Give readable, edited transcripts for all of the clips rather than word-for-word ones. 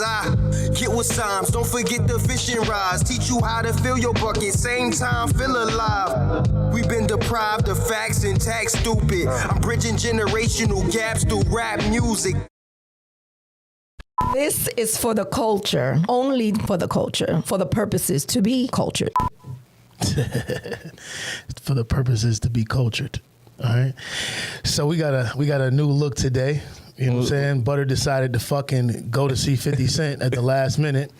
I get with signs, don't forget the fishing rods. Teach you how to fill your bucket, same time feel alive. We've been deprived of facts and tax stupid. I'm bridging generational gaps through rap music. This is for the culture, only for the culture, for the purposes to be cultured. For the purposes to be cultured. All right. So we got a new look today. You know what I'm saying? Butter decided to fucking go to see 50 Cent at the last minute.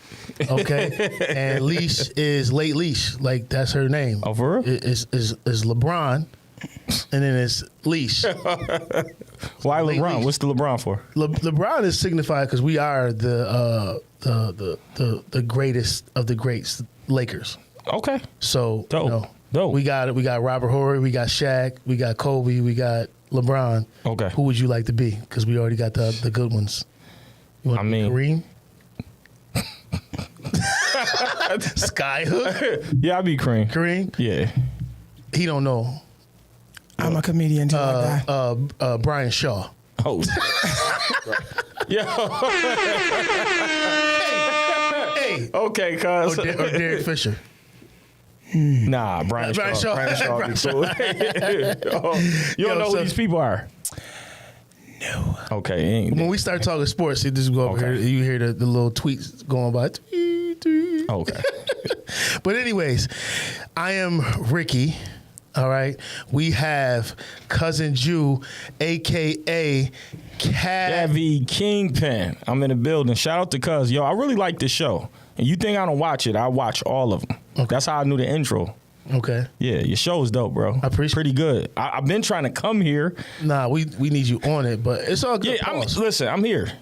Okay. And Leash is Late Leash. Like, that's her name. Oh, for real? Is LeBron. And then it's Leash. Why Late LeBron? Leash. What's the LeBron for? LeBron is signified because we are the greatest of the greats, Lakers. Okay. So, Dope. you know, Dope. we got Robert Horry, we got Shaq, we got Kobe, we got LeBron. Okay. Who would you like to be? Because we already got the good ones. You want to be Kareem? Skyhook? Yeah, I'd be Kareem. Kareem? Yeah. He don't know. I'm a comedian till I die. Brian Shaw. Oh. Yo. Hey. Okay, cuz. Or Derek Fisher. Nah, Brian Shaw. Brian Shaw. Brian Shaw would be cool. Oh, you don't know who these people are? No. Okay. When we start talking sports, you just go over here. You hear the little tweets going by. Okay. But anyways, I am Ricky. All right. We have Cousin Jew, a.k.a. Cavi Kingpin. I'm in the building. Shout out to Cuz. Yo, I really like this show. And you think I don't watch it, I watch all of them. Okay. That's how I knew the intro. Okay. Yeah, your show is dope, bro. I appreciate it. Pretty good. I've been trying to come here. Nah, we need you on it, but it's all good. Yeah, listen, I'm here.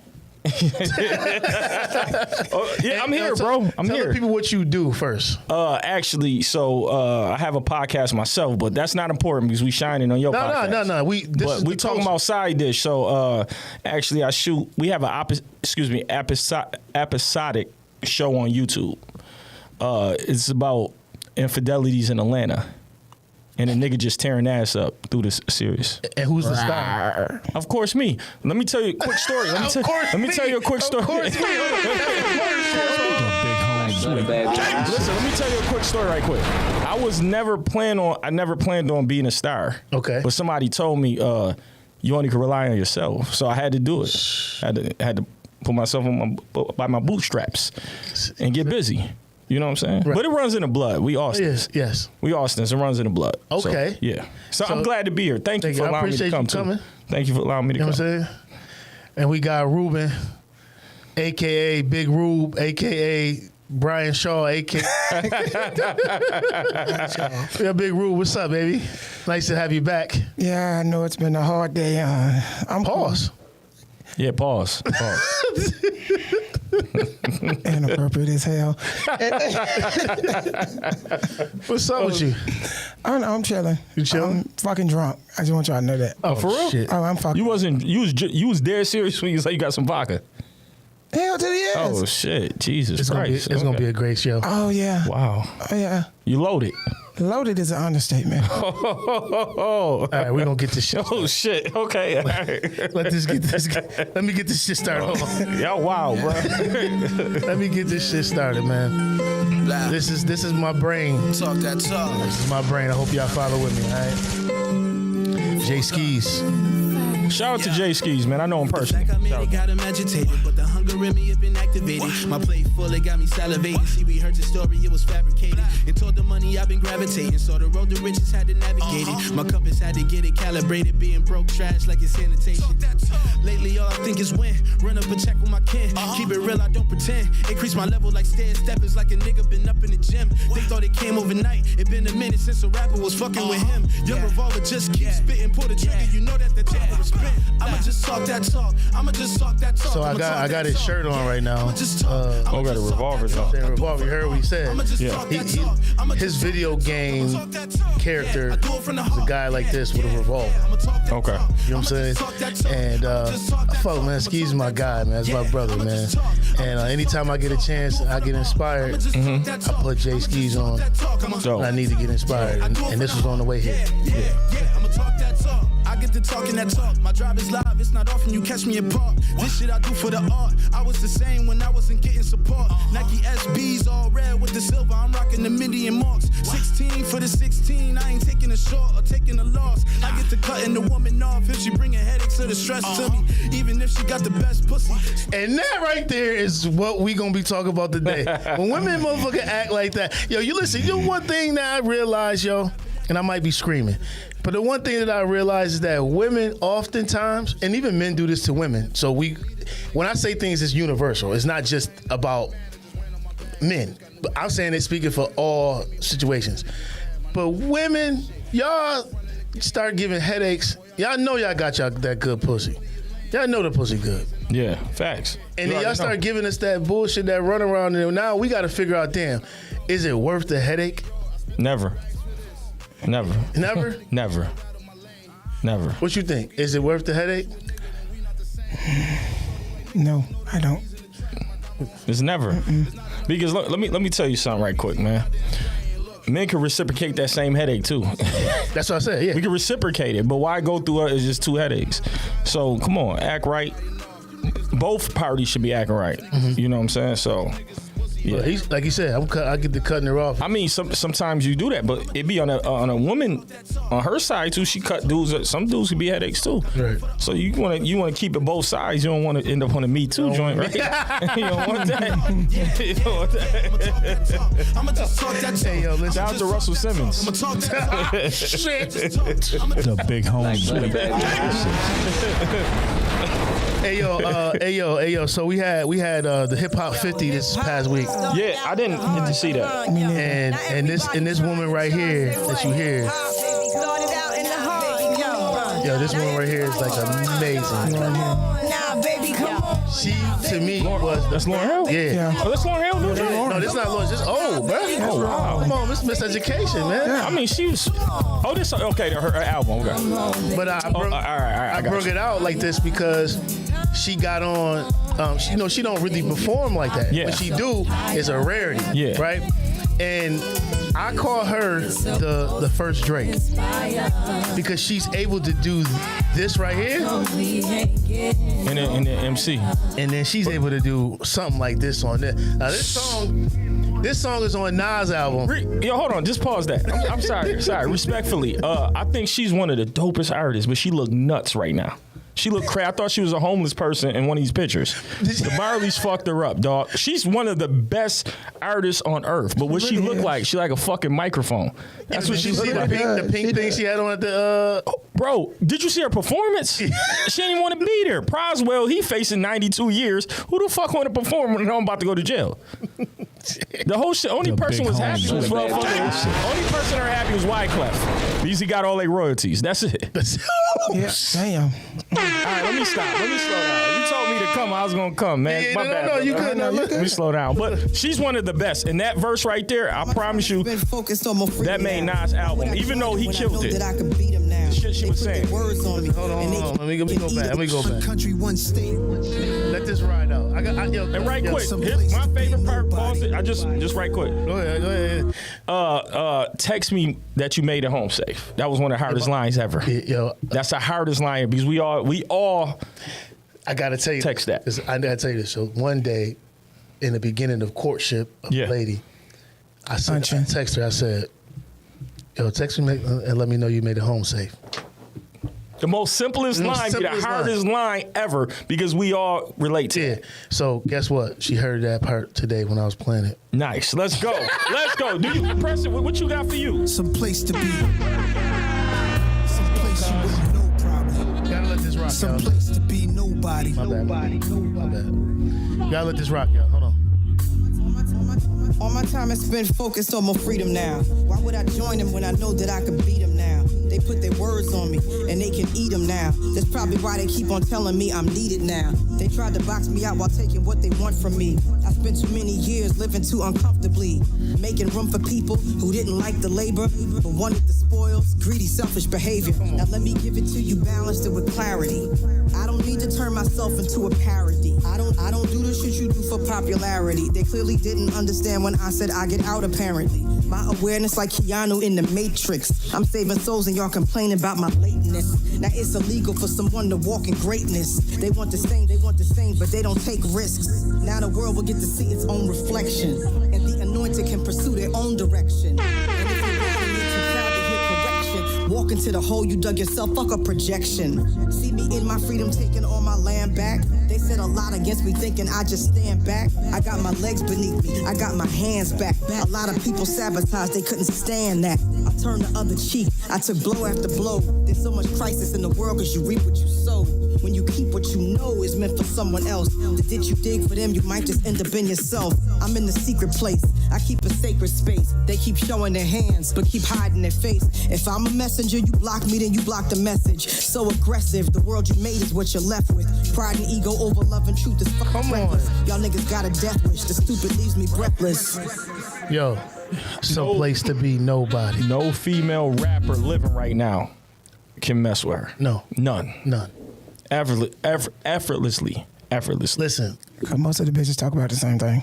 I'm here, bro. I'm Tell here. the people what you do first. Actually, I have a podcast myself, but that's not important because we shining on your podcast. No. We talking about side dish. So actually, we have an episodic show on YouTube. It's about infidelities in Atlanta. And a nigga just tearing ass up through this series. And who's the star? Of course, me. Let me tell you a quick story. Let me tell you a quick story. Listen, let me tell you a quick story right quick. I never planned on being a star. Okay. But somebody told me you only can rely on yourself. So I had to do it. I had to put myself by my bootstraps and get busy. You know what I'm saying? Right. But it runs in the blood. We Austins. Yes. We Austins. It runs in the blood. Okay. So, yeah. So I'm glad to be here. Thank you for allowing me to come too. Thank you for allowing me to come. You know what I'm saying? And we got Ruben, a.k.a. Big Rube, a.k.a. Brian Shaw, a.k.a. Yeah, Big Rube, what's up, baby? Nice to have you back. Yeah, I know it's been a hard day. I'm Pause. Yeah, pause. Inappropriate as hell. What's up with you? I'm chilling. You chilling? I'm fucking drunk. I just want y'all to know that. Oh, for real? Shit. Oh, I'm fucking. You was dead serious when you say you got some vodka. Hell to the yes. Oh shit, Jesus It's Christ! It's gonna be a great show. Oh yeah. Wow. Oh yeah. You loaded. Loaded is an understatement. All right, we're gonna get this shit. Oh shit. Okay. All right. Let me get this shit started. Y'all wow, bro. Let me get this shit started, man. This is my brain. Talk that talk. This is my brain. I hope y'all follow with me, all right? Jay Skis. Shout out to Jay Skis, man. I know him personally. I made it got him agitated, but the hunger in me had been activated. My plate full, it got me salivating. See, we heard the story, it was fabricated. And told the money I've been gravitating. So the road to riches had to navigate it. My compass had to get it calibrated. Being broke, trash like it's sanitation. Lately, all I think is win. Run up a check with my kin. Keep it real, I don't pretend. Increase my level like stair steppers, like a nigga been up in the gym. They thought it came overnight. It been a minute since a rapper was fucking with him. Your revolver just keep spitting. Pull the trigger, you know that the temper is spent. I'ma just talk that talk. I'ma just talk that talk. So I got his shirt on right now. Oh, got a revolver though. Revolver. You heard what he said. Yeah. His video game character is a guy like this with a revolver. Okay. You know what I'm saying? And fuck, man, Ski's my guy, man. That's my brother, man. And anytime I get a chance, I get inspired. I put Jay Skis on. So I need to get inspired, and this was on the way here. yeah. talk that talk. I get to talking that talk. My drive is live, it's not often you catch me apart. This shit I do for the art. I was the same when I wasn't getting support. Nike SBs all red with the silver. I'm rocking the Midian marks. 16 for the 16. I ain't taking a short or taking a loss. I get to cutting the woman off if she bring a headache or the stress to me. Even if she got the best pussy. And that right there is what we gonna be talking about today. When women motherfucker act like that. Yo, you listen, you know one thing that I realized, yo, and I might be screaming, but the one thing that I realize is that women oftentimes, and even men do this to women, so when I say things, it's universal. It's not just about men. But I'm saying it's speaking for all situations. But women, y'all start giving headaches. Y'all know y'all got y'all that good pussy. Y'all know the pussy good. Yeah, facts. And then y'all start giving us that bullshit, that run around, and now we got to figure out, damn, is it worth the headache? Never. Never? Never. What you think? Is it worth the headache? No, I don't. It's never. Because let me tell you something right quick, man. Men can reciprocate that same headache too. That's what I said, yeah. We can reciprocate it, but why go through it? It's just 2 headaches. So come on, act right. Both parties should be acting right. You know what I'm saying? So, yeah. Well, like you said, I get to cutting her off. I mean, sometimes you do that, but it be on a woman on her side too. She cut dudes. Some dudes can be headaches too. Right. So you want to keep it both sides. You don't want to end up on a Me Too joint, right? You don't want that. You don't want that. I'ma just talk that talk. Hey, yo, listen. Shout out to Russell Simmons. I'ma talk that Shit. The big home. Hey yo. So we had the Hip Hop 50 this past week. Yeah, I didn't get to see that. And this woman right here that you hear. Yo, this woman right here is like amazing. She to me was That's Lauryn Hill? Yeah. Oh, that's Lauryn Hill? No, this is not Lauryn. This is old, bro. Oh, wow. Come on, this is miseducation, man. I mean, she was. Oh, this okay. Her album. Okay. But I broke it out like this because she got on. She don't really perform like that. Yeah. What she do is a rarity. Yeah. Right. And I call her the first Drake because she's able to do this right here, and the MC, and then she's able to do something like this on this. Now this song is on Nas' album. Yo, hold on, just pause that. I'm sorry, respectfully. I think she's one of the dopest artists, but she look nuts right now. She looked crazy. I thought she was a homeless person in one of these pictures. The Marleys fucked her up, dog. She's one of the best artists on earth. But what she look like? She like a fucking microphone. That's what she look like. The pink thing she had on at the. Bro, did you see her performance? She didn't even want to be there. Proswell, he facing 92 years. Who the fuck want to perform when I'm about to go to jail? The whole shit. Only person was happy was motherfucking. Only person that happy was Wyclef because he got all their royalties. That's it. Yeah, damn. All right, let me stop. Let me slow down. You told me to come. I was gonna come, man. Yeah, My bad. no, you couldn't. Let me slow down. But she's one of the best. And that verse right there, I promise you, that made Nas' album. Even though he killed it. The shit she was saying. Hold on. Let me go back. Country, one state. Let this ride out. And right quick, here's my favorite part. Pause it. I just right quick. Go ahead. Text me that you made it home safe. That was one of the hardest lines ever. Yo, that's the hardest line because we all. I gotta tell you, text that. I gotta tell you this. So one day, in the beginning of courtship of a lady, I text her. I said, "Yo, text me and let me know you made it home safe." The most simplest line, the hardest line ever, because we all relate to it. So guess what? She heard that part today when I was playing it. Nice. Let's go. Let's go. Do you press it? What you got for you? Some place to be. Some place you wouldn't know probably. Gotta let this rock, Some place to be nobody. My bad. Gotta let this rock, y'all. Hold on. All my time is spent focused on my freedom now. Why would I join them when I know that I could beat them now? They put their words on me, and they can eat them now. That's probably why they keep on telling me I'm needed now. They tried to box me out while taking what they want from me. I spent too many years living too uncomfortably, making room for people who didn't like the labor, but wanted the spoils, greedy, selfish behavior. Now let me give it to you balanced and with clarity. I don't need to turn myself into a parody. I don't do the shit you do for popularity. They clearly didn't understand when I said I get out apparently. My awareness like Keanu in the Matrix. I'm saving souls and y'all complaining about my lateness. Now it's illegal for someone to walk in greatness. They want the same, but they don't take risks. Now the world will get to see its own reflection. And the anointed can pursue their own direction. And if you're too proud to hear correction, walk into the hole you dug yourself, fuck a projection. See me in my freedom taking all my land back. They said a lot against me thinking I just stand back. I got my legs beneath me, I got my hands back. A lot of people sabotaged, they couldn't stand that. I turned the other cheek, I took blow after blow. There's so much crisis in the world cause you reap what you sow. When you keep what you know is meant for someone else. Did you dig for them, you might just end up in yourself. I'm in the secret place, I keep a sacred space. They keep showing their hands, but keep hiding their face. If I'm a messenger, you block me, then you block the message. So aggressive, the world you made is what you're left with. Pride and ego over love and truth is fucking reckless. Y'all niggas got a death wish, the stupid leaves me breathless. Yo, some place to be nobody. No female rapper living right now can mess with her. No. None. Effortlessly. Listen. Most of the bitches talk about the same thing.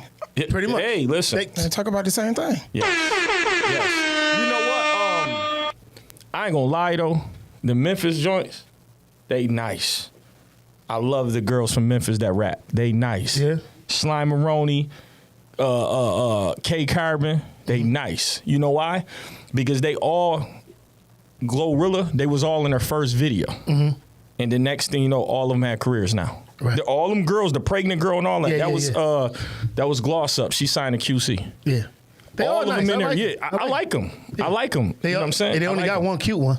Pretty much. Hey, listen. They talk about the same thing. Yeah. Yes. You know what? I ain't gonna lie though. The Memphis joints, they nice. I love the girls from Memphis that rap. They nice. Yeah. Slimeroni, K Carbon, they nice. You know why? Because they all, Glorilla, they was all in their first video. Mm-hmm. And the next thing you know, all of them had careers now. Right. All them girls, the pregnant girl and all that, that was Gloss Up. She signed to QC. Yeah. They all all of nice. them in I there. like I like them. Yeah. I like them. You know what I'm saying? They only got one cute one.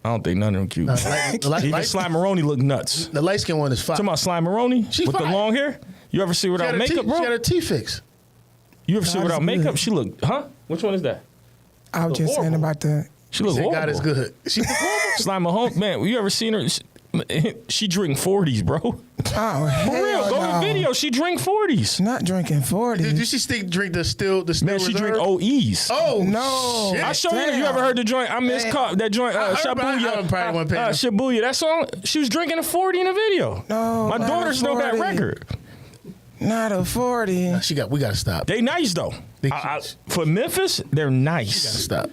I don't think none of them cute. Even Slimeroni look nuts. The light skin one is fine. Talking about Slimeroni with the long hair? You ever see her without makeup, bro? She got her teeth fixed. You ever see her without makeup? She look, Which one is that? I was just saying about the. She look horrible. God is good. She look horrible. Slimer home, man. You ever seen her? She drink 40s, bro. Oh, For real, go to the video. She drink 40s. Not drinking 40s. Did she drink the still Man, she drink OEs. Oh no! Shit. I showed you. You ever heard the joint? I miss that joint. Shabuya. Shabuya. That song. She was drinking a 40 in the video. No, my daughters know that record. Not a 40. We gotta stop. They nice though. For Memphis, they're nice. Gotta stop.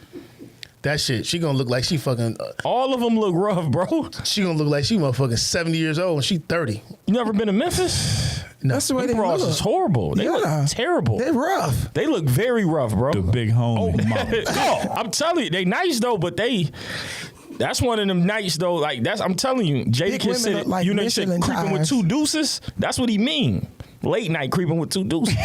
That shit, she gonna look like she fucking. All of them look rough, bro. She gonna look like she motherfucking 70 years old and she 30. You never been to Memphis? No. That's the way they bras look. is horrible. They look terrible. They're rough. They look very rough, bro. The big home. I'm telling you, they nice though, but that's one of them nights though. Like I'm telling you, Jadakiss said, like you know, he said creeping with two deuces. That's what he mean. Late night creeping with two deuces.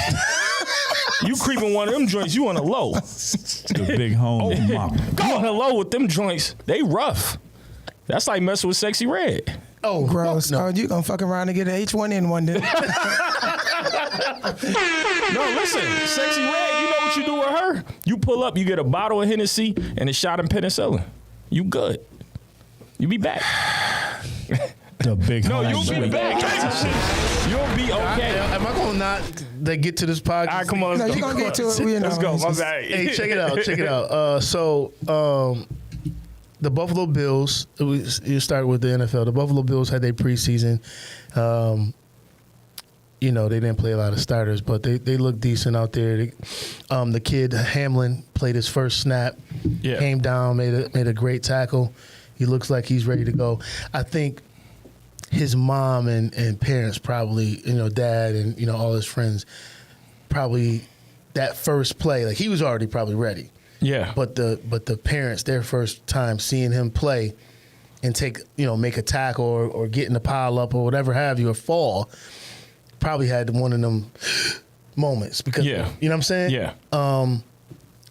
You creeping one of them joints, you on a low. The big home. You on a low with them joints. They rough. That's like messing with Sexy Red. Oh, gross. No. Oh, you gonna fuck around and get an H1N1 then. No, listen, Sexy Red, you know what you do with her? You pull up, you get a bottle of Hennessy and a shot of penicillin. You good. You be back. The big home. No, you'll be back. You'll be okay. Am I gonna not get to this podcast? All right, come on. No, you're gonna get to it. Let's go. My bad. Hey, check it out. The Buffalo Bills, you start with the NFL. The Buffalo Bills had their preseason. They didn't play a lot of starters, but they look decent out there. The kid Hamlin played his first snap. Yeah. Came down, made a great tackle. He looks like he's ready to go. I think his mom and parents probably, dad and all his friends, probably that first play, like he was already probably ready. Yeah. But the parents, their first time seeing him play and make a tackle or get in the pile up or whatever have you, or fall, probably had one of them moments because, you know what I'm saying? Yeah.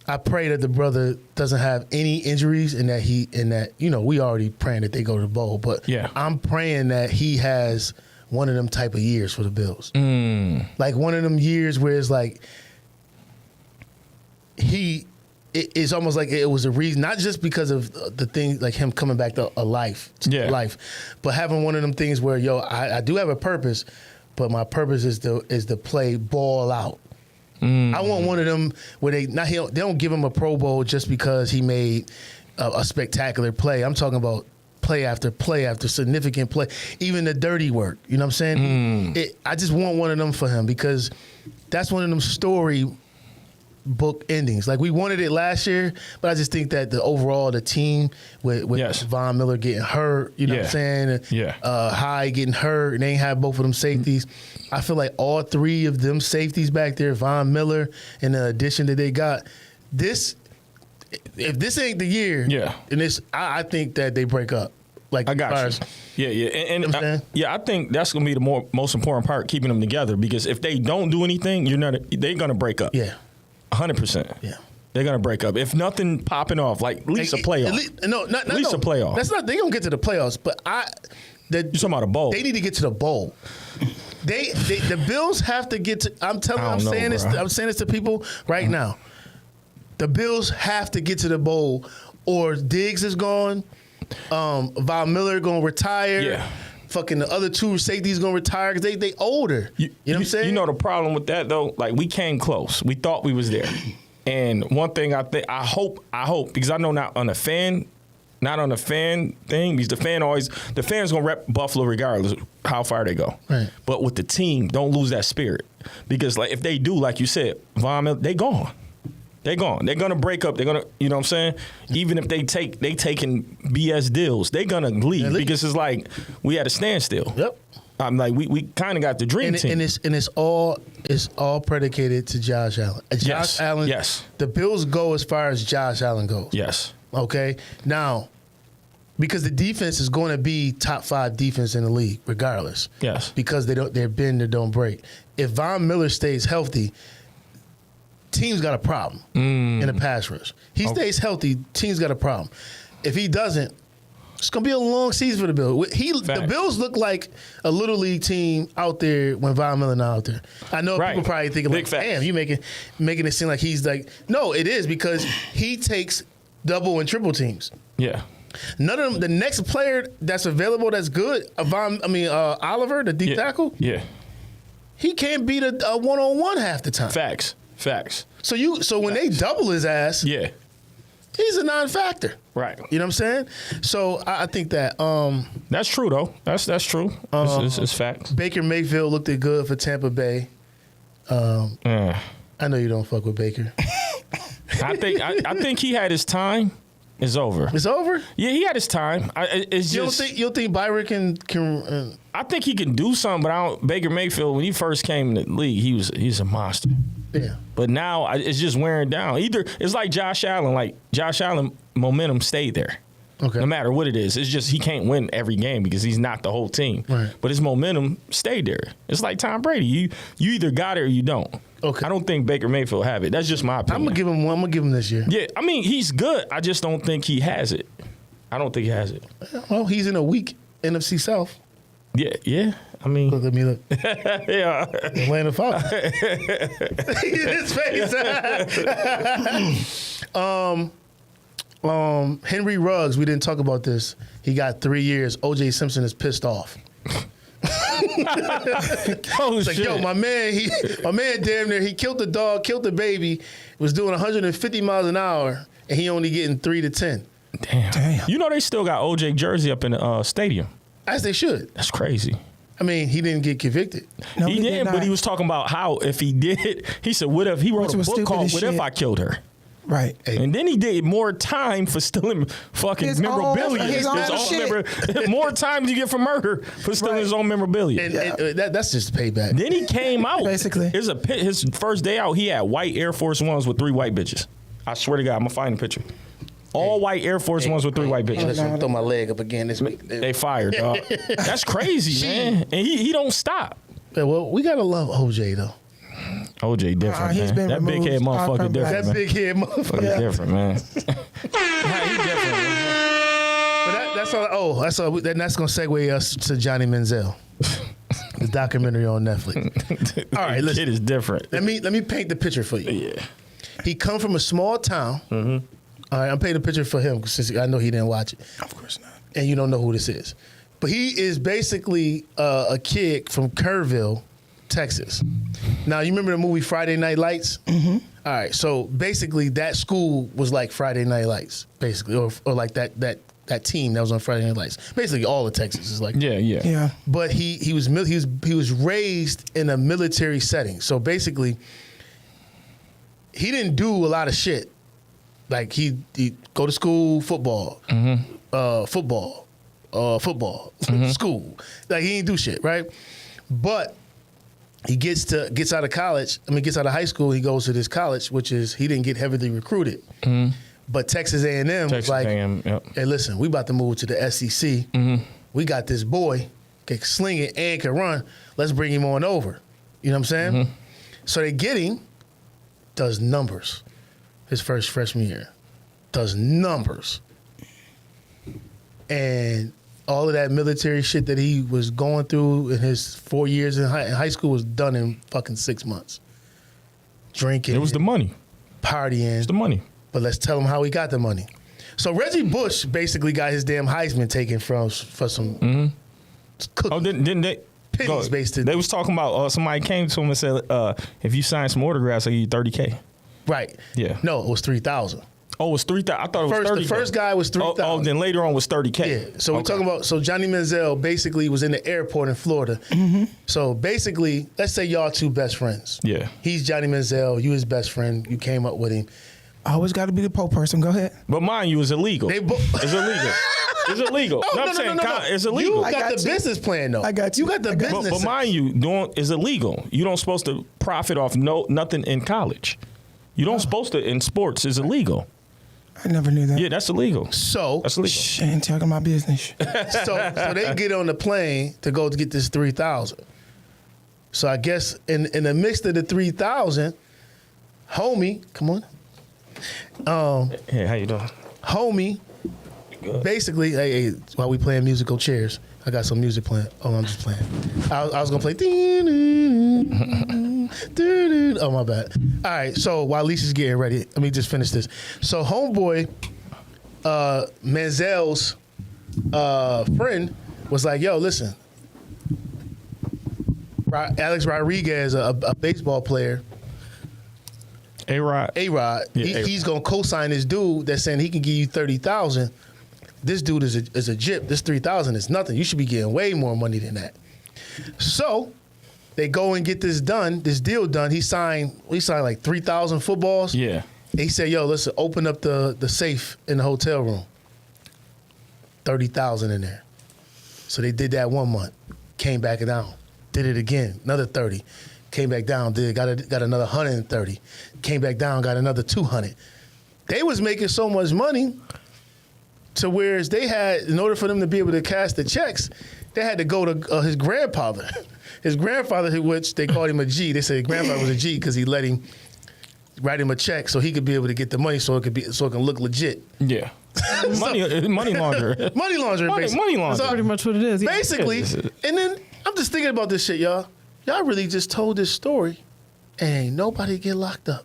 I pray that the brother doesn't have any injuries and that we already praying that they go to the bowl, but I'm praying that he has one of them type of years for the Bills. Like one of them years where it's like it's almost like it was a reason, not just because of the thing, like him coming back to life, but having one of them things where, I do have a purpose, but my purpose is to play ball out. I want one of them where they don't give him a Pro Bowl just because he made a spectacular play. I'm talking about play after play after significant play, even the dirty work. You know what I'm saying? I just want one of them for him because that's one of them story book endings. Like we wanted it last year, but I just think that the team with Von Miller getting hurt, you know what I'm saying? High getting hurt, and they ain't have both of them safeties. I feel like all three of them safeties back there, Von Miller, and the addition that they got, if this ain't the year, and I think that they break up. Like I got you. And I think that's gonna be the most important part, keeping them together. Because if they don't do anything, they're gonna break up. 100%. Yeah, they're gonna break up. If nothing popping off, like at least a playoff. At least a playoff. That's not. They gonna get to the playoffs, but you're talking about a bowl. They need to get to the bowl. The Bills have to get to. I'm saying this to people right now. The Bills have to get to the bowl, or Diggs is gone. Von Miller gonna retire. Yeah. Fucking the other two safeties gonna retire because they older. You know what I'm saying? You know the problem with that though? Like we came close. We thought we was there. And one thing I hope, because I know not on the fan thing, because the fans gonna rep Buffalo regardless how far they go. Right. But with the team, don't lose that spirit. Because like if they do, like you said, Von Miller, they gone. They're gone. They're gonna break up. They're gonna, you know what I'm saying? Even if they taking BS deals, they're gonna leave because it's like we had a standstill. Yep. I'm like we kind of got the dream team. And it's all predicated to Josh Allen. Josh Allen. Yes. The Bills go as far as Josh Allen goes. Yes. Okay. Now, because the defense is going to be top 5 defense in the league, regardless. Yes. Because they're bend or don't break. If Von Miller stays healthy, team's got a problem in the pass rush. He stays healthy, team's got a problem. If he doesn't, it's gonna be a long season for the Bills. The Bills look like a little league team out there when Von Miller not out there. I know people probably thinking like, damn, you making it seem like he's like, no, it is because he takes double and triple teams. Yeah. None of them. The next player that's available that's good, Oliver, the deep tackle. Yeah. He can't beat a one-on-one half the time. Facts. So when they double his ass, he's a non-factor. Right. You know what I'm saying? So I think that that's true though. That's true. It's facts. Baker Mayfield looked good for Tampa Bay. I know you don't fuck with Baker. I think he had his time. It's over. It's over? Yeah, he had his time. You don't think Byron can I think he can do something, but Baker Mayfield, when he first came in the league, he's a monster. Yeah. But now it's just wearing down. Either it's like Josh Allen. Like Josh Allen, momentum stayed there. Okay. No matter what it is, it's just he can't win every game because he's not the whole team. Right. But his momentum stayed there. It's like Tom Brady. You either got it or you don't. Okay. I don't think Baker Mayfield have it. That's just my opinion. I'm gonna give him one. I'm gonna give him this year. Yeah, I mean he's good. I just don't think he has it. I don't think he has it. Well, he's in a weak NFC South. Yeah. I mean, look. yeah. Atlanta Falcons. His face. Henry Ruggs. We didn't talk about this. He got 3 years. O.J. Simpson is pissed off. It's like, yo, my man damn near, he killed the dog, killed the baby, was doing 150 miles an hour, and he only getting 3 to 10. Damn. You know they still got OJ jersey up in the stadium. As they should. That's crazy. I mean, he didn't get convicted. No, he didn't, but he was talking about how if he did, he said, what if he wrote a book called What If I Killed Her? Right. And then he did more time for stealing fucking memorabilia. More time you get for murder for stealing his own memorabilia. And that's just payback. Then he came out. Basically. His first day out, he had white Air Force Ones with 3 white bitches. I swear to God, I'm going to find a picture. All white Air Force Ones with 3 white bitches. Listen, throw my leg up again this week. They fired, dog. That's crazy, man. And he don't stop. Yeah, well, we got to love OJ, though. OJ different, man. That big head motherfucker different, That big head motherfucker different, man. He different, man. But that's all. That's all. That's gonna segue us to Johnny Manzel, the documentary on Netflix. All right, listen. It is different. Let me paint the picture for you. Yeah. He come from a small town. Mm-hmm. All right, I'm painting a picture for him since I know he didn't watch it. Of course not. And you don't know who this is, but he is basically a kid from Kerrville, Texas. Now, you remember the movie Friday Night Lights? Mm-hmm. All right, so basically that school was like Friday Night Lights, basically, or like that team that was on Friday Night Lights. Basically, all of Texas is like Yeah. But he was raised in a military setting. So basically, he didn't do a lot of shit. Like he go to school, football, school. Like he didn't do shit, right? But he gets out of college. Gets out of high school. He goes to this college, which is he didn't get heavily recruited. But Texas A&M was like, hey, listen, we about to move to the SEC. We got this boy can sling it and can run. Let's bring him on over. You know what I'm saying? So they get him. Does numbers. His first freshman year. Does numbers. And all of that military shit that he was going through in his 4 years in high school was done in fucking 6 months. Drinking. It was the money. Partying. It's the money. But let's tell him how he got the money. So Reggie Bush basically got his damn Heisman taken for some cookies. Oh, didn't they? Pennies based. They was talking about somebody came to him and said, if you sign some autographs, I'll give you $30K. Right. Yeah. No, it was 3,000. Oh, it was 3,000. I thought it was 30K. The first guy was 3,000. Oh, then later on was 30K. Yeah. So we're talking about. So Johnny Manzel basically was in the airport in Florida. So basically, let's say y'all two best friends. Yeah. He's Johnny Manzel. You his best friend. You came up with him. I always got to be the Pope person. Go ahead. But mind you, it's illegal. It's illegal. It's illegal. Oh, I'm saying it's illegal. You got the business plan though. I got you. You got the business. But mind you, it's illegal. You don't supposed to profit off nothing in college. You don't supposed to in sports. It's illegal. I never knew that. Yeah, that's illegal. So that's illegal. Shh, ain't talking my business. so they get on the plane to go to get this 3,000. So I guess in the mix of the 3,000, homie, come on. Hey, how you doing? Homie, basically, hey, while we playing musical chairs, I got some music playing. Oh, I'm just playing. I was gonna play. Oh, my bad. All right, so while Lisa's getting ready, let me just finish this. So homeboy, Manzel's friend was like, yo, listen, Alex Rodriguez, a baseball player, A-Rod. Yeah, he's gonna co-sign this dude that's saying he can give you 30,000. This dude is a jip. This 3,000 is nothing. You should be getting way more money than that. So they go and get this deal done. We signed like 3,000 footballs. Yeah. He said, yo, listen, open up the safe in the hotel room. 30,000 in there. So they did that 1 month. Came back down. Did it again. Another 30. Came back down. Got another 130. Came back down. Got another 200. They was making so much money to whereas they had, in order for them to be able to cash the checks, they had to go to his grandfather. His grandfather, which they called him a G. They said his grandfather was a G because he let him write him a check so he could be able to get the money so it can look legit. Yeah. money laundering. Money laundering. Money laundering. That's pretty much what it is. Yeah. Basically, and then I'm just thinking about this shit, y'all. Y'all really just told this story and ain't nobody get locked up.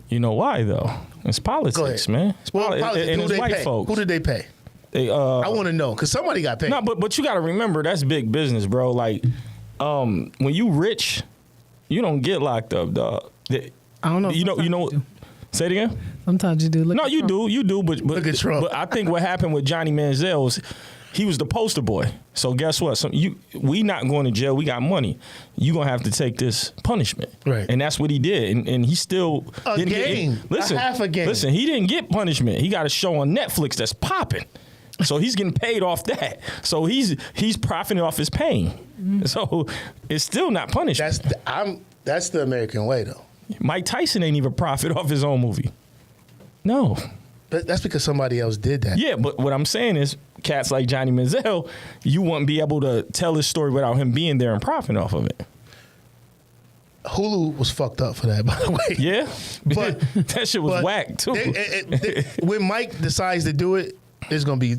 You know why, though? It's politics, man. It's politics. And it's white folks. Who did they pay? I want to know, because somebody got paid. No, but you got to remember, that's big business, bro. Like, when you rich, you don't get locked up, dog. I don't know. You know. Say it again? Sometimes you do. No, you do. But look at Trump. But I think what happened with Johnny Manzel was he was the poster boy. So guess what? We not going to jail. We got money. You gonna have to take this punishment, right? And that's what he did. And he still a half a game. Listen, he didn't get punishment. He got a show on Netflix that's popping. So he's getting paid off that. So he's profiting off his pain. Mm-hmm. So it's still not punishment. That's the American way, though. Mike Tyson ain't even profit off his own movie. No. But that's because somebody else did that. Yeah, but what I'm saying is, cats like Johnny Manzel, you wouldn't be able to tell his story without him being there and profiting off of it. Hulu was fucked up for that, by the way. Yeah, but that shit was whack too. When Mike decides to do it, it's gonna be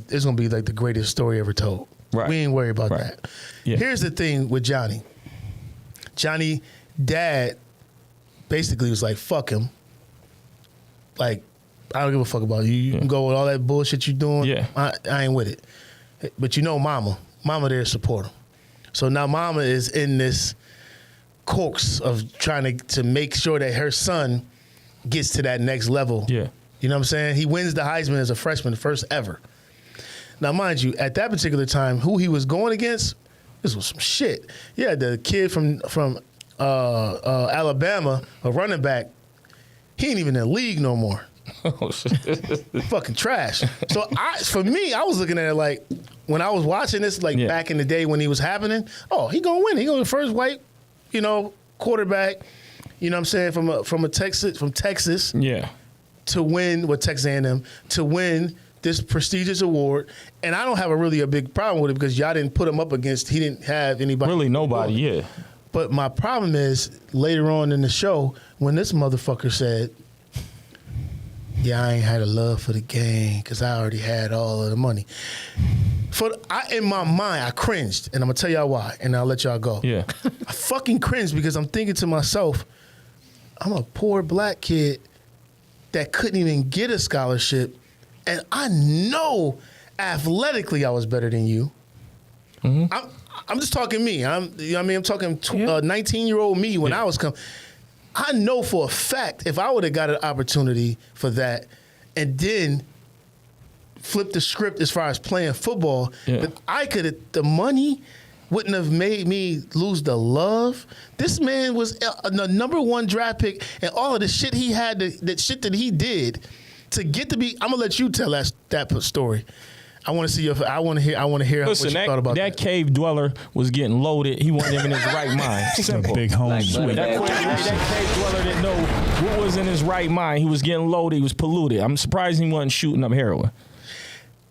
like the greatest story ever told. Right. We ain't worried about that. Yeah. Here's the thing with Johnny. Johnny, dad, basically was like, fuck him. Like, I don't give a fuck about you. You can go with all that bullshit you doing. Yeah. I ain't with it. But you know mama there to support him. So now mama is in this course of trying to make sure that her son gets to that next level. Yeah. You know what I'm saying? He wins the Heisman as a freshman, first ever. Now, mind you, at that particular time, who he was going against, this was some shit. Yeah, the kid from Alabama, a running back. He ain't even in the league no more. Oh shit! Fucking trash. So for me, I was looking at it like when I was watching this, like back in the day when he was happening. Oh, he gonna win. He gonna be the first white, quarterback. You know what I'm saying from Texas. Yeah. To win with Texas A&M, to win this prestigious award, and I don't have a big problem with it because y'all didn't put him up against. He didn't have anybody. Really, nobody. Yeah. But my problem is later on in the show when this motherfucker said, "Yeah, I ain't had a love for the game because I already had all of the money." In my mind, I cringed, and I'm gonna tell y'all why, and I'll let y'all go. Yeah. I fucking cringed because I'm thinking to myself, I'm a poor black kid that couldn't even get a scholarship, and I know athletically I was better than you. Mm-hmm. I'm just talking me. I'm talking 19-year-old me when I was coming. I know for a fact if I would have got an opportunity for that and then flip the script as far as playing football, that I could have, the money wouldn't have made me lose the love. This man was the number 1 draft pick, and all of the shit he had, that shit that he did to get to be. I'm gonna let you tell that story. I want to see I want to hear Listen, what you thought about that. That cave dweller was getting loaded. He wasn't even in his right mind. Simple. Big home. That cave dweller didn't know what was in his right mind. He was getting loaded. He was polluted. I'm surprised he wasn't shooting up heroin.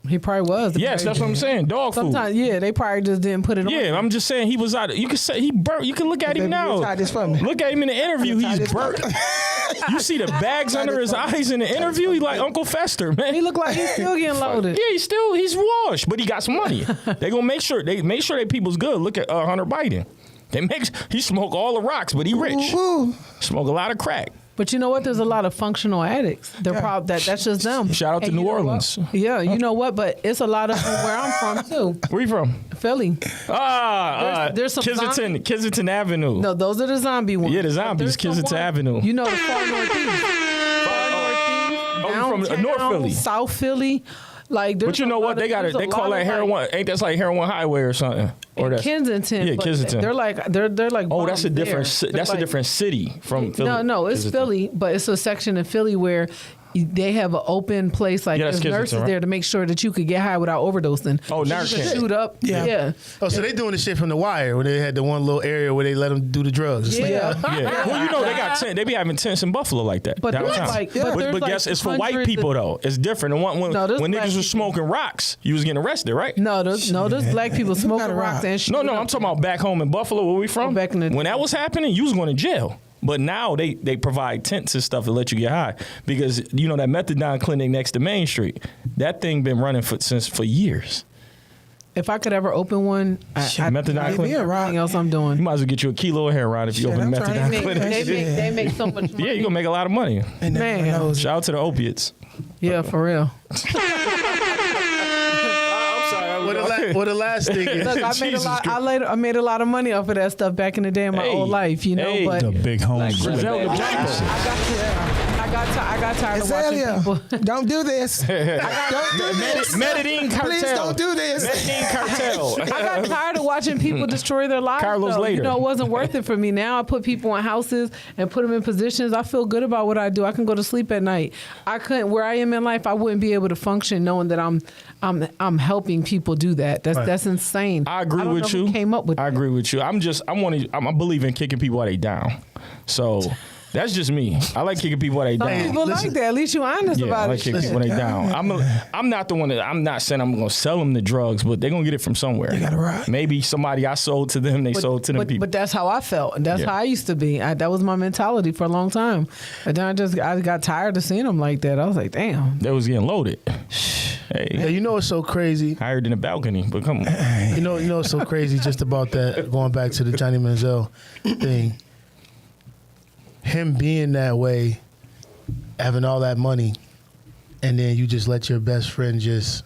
He probably was. Yes, that's what I'm saying. Dog food. Sometimes, they probably just didn't put it on. Yeah, I'm just saying he was out. You can say he burnt. You can look at him now. Look at him in the interview. He's burnt. You see the bags under his eyes in the interview. He like Uncle Fester, man. He look like he's still getting loaded. Yeah, he's washed, but he got some money. They gonna make sure they people's good. Look at Hunter Biden. He smoke all the rocks, but he rich. Smoke a lot of crack. But you know what? There's a lot of functional addicts. They're that's just them. Shout out to New Orleans. Yeah, you know what? But it's a lot of where I'm from too. Where you from? Philly. There's some Kensington Avenue. No, those are the zombie ones. Yeah, the zombies. Kensington Avenue. You know the far northeast. From North Philly, South Philly. But you know what? They call that heroin. Ain't that's like Heroin Highway or something? Or that's Kensington. Yeah, Kensington. They're like. Oh, that's a different. That's a different city from Philly. No, it's Philly, but it's a section of Philly where they have an open place, like there's nurses there to make sure that you could get high without overdosing. Oh, Narcan. Shoot up. Yeah. Oh, so they doing the shit from The Wire where they had the one little area where they let them do the drugs. Yeah. Well, they got they be having tents in Buffalo like that. But guess it's for white people though. It's different. When niggas was smoking rocks, you was getting arrested, right? No, there's black people smoking rocks and shit. No, I'm talking about back home in Buffalo, where we from. Back in the when that was happening, you was going to jail. But now they provide tents and stuff to let you get high because that methadone clinic next to Main Street, that thing been running for years. If I could ever open one, methadone clinic. Everything else I'm doing. You might as well get you a kilo of heroin if you open a methadone clinic. They make so much money. Yeah, you gonna make a lot of money. Man, shout out to the opiates. Yeah, for real. What the last thing is? Look, I made a lot of money off of that stuff back in the day in my old life, But the big home. I got tired of watching people. Don't do this. Don't do this. Medellin cartel. Please don't do this. Medellin cartel. I got tired of watching people destroy their lives. Carlos later. It wasn't worth it for me. Now I put people in houses and put them in positions. I feel good about what I do. I can go to sleep at night. I couldn't. Where I am in life, I wouldn't be able to function knowing that I'm helping people do that. That's insane. I agree with you. Who came up with that. I agree with you. I believe in kicking people while they down. So. That's just me. I like kicking people when they down. Some people like that. At least you're honest about it. I like kicking people when they down. I'm not the one that. I'm not saying I'm going to sell them the drugs, but they're going to get it from somewhere. You got to ride. Maybe somebody I sold to them, sold to them people. But that's how I felt. And that's how I used to be. That was my mentality for a long time. And then I got tired of seeing them like that. I was like, damn. They was getting loaded. Hey. Yeah, you know what's so crazy? Higher than a balcony, but come on. You know what's so crazy just about that, going back to the Johnny Manzel thing. Him being that way, having all that money, and then you just let your best friend just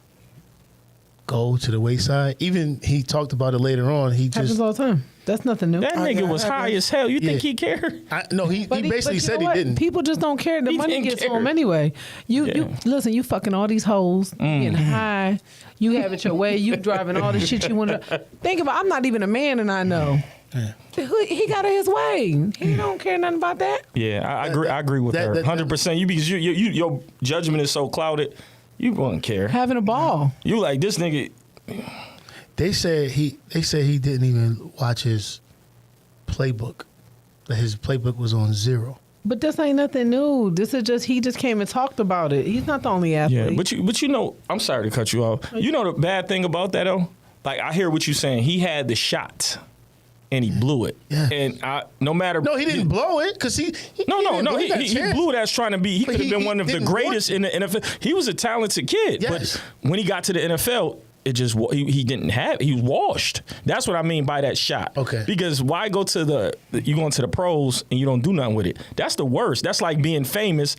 go to the wayside. Even he talked about it later on. He happens just all the time. That's nothing new. That nigga was high as hell. You think he cared? No, he basically said he didn't. People just don't care. The money gets to him anyway. You listen. You fucking all these hoes, getting high. You have it your way. You driving all the shit you want to. Think about. I'm not even a man, and I know. He got it his way. He don't care nothing about that. Yeah, I agree. I agree with her 100%. Because your judgment is so clouded, you wouldn't care. Having a ball. You like this nigga. They said he didn't even watch his playbook. That his playbook was on 0. But this ain't nothing new. This is just he just came and talked about it. He's not the only athlete. Yeah, but you know, I'm sorry to cut you off. You know the bad thing about that though? Like I hear what you're saying. He had the shot and he blew it. Yeah. And no matter. No, he didn't blow it because he blew it as trying to be. He could have been one of the greatest in the NFL. He was a talented kid. Yes. But when he got to the NFL, it just he didn't have. He was washed. That's what I mean by that shot. Okay. Because why go to you going to the pros and you don't do nothing with it? That's the worst. That's like being famous.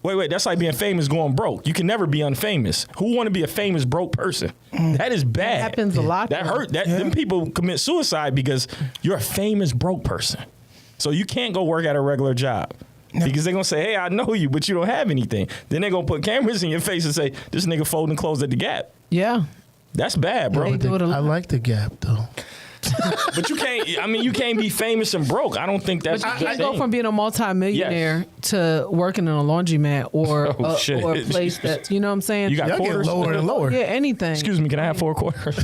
Wait. That's like being famous going broke. You can never be unfamous. Who want to be a famous broke person? That is bad. That happens a lot. That hurt. Them people commit suicide because you're a famous broke person. So you can't go work at a regular job. No. Because they're going to say, hey, I know you, but you don't have anything. Then they're going to put cameras in your face and say, this nigga folding clothes at the Gap. Yeah. That's bad, bro. I like the Gap, though. But you can't. I mean, you can't be famous and broke. I don't think that's. But you can't go from being a multimillionaire to working in a laundromat or or a place that you know what I'm saying. You got y'all quarters. Getting lower and lower. Yeah, anything. Excuse me, can I have 4 quarters?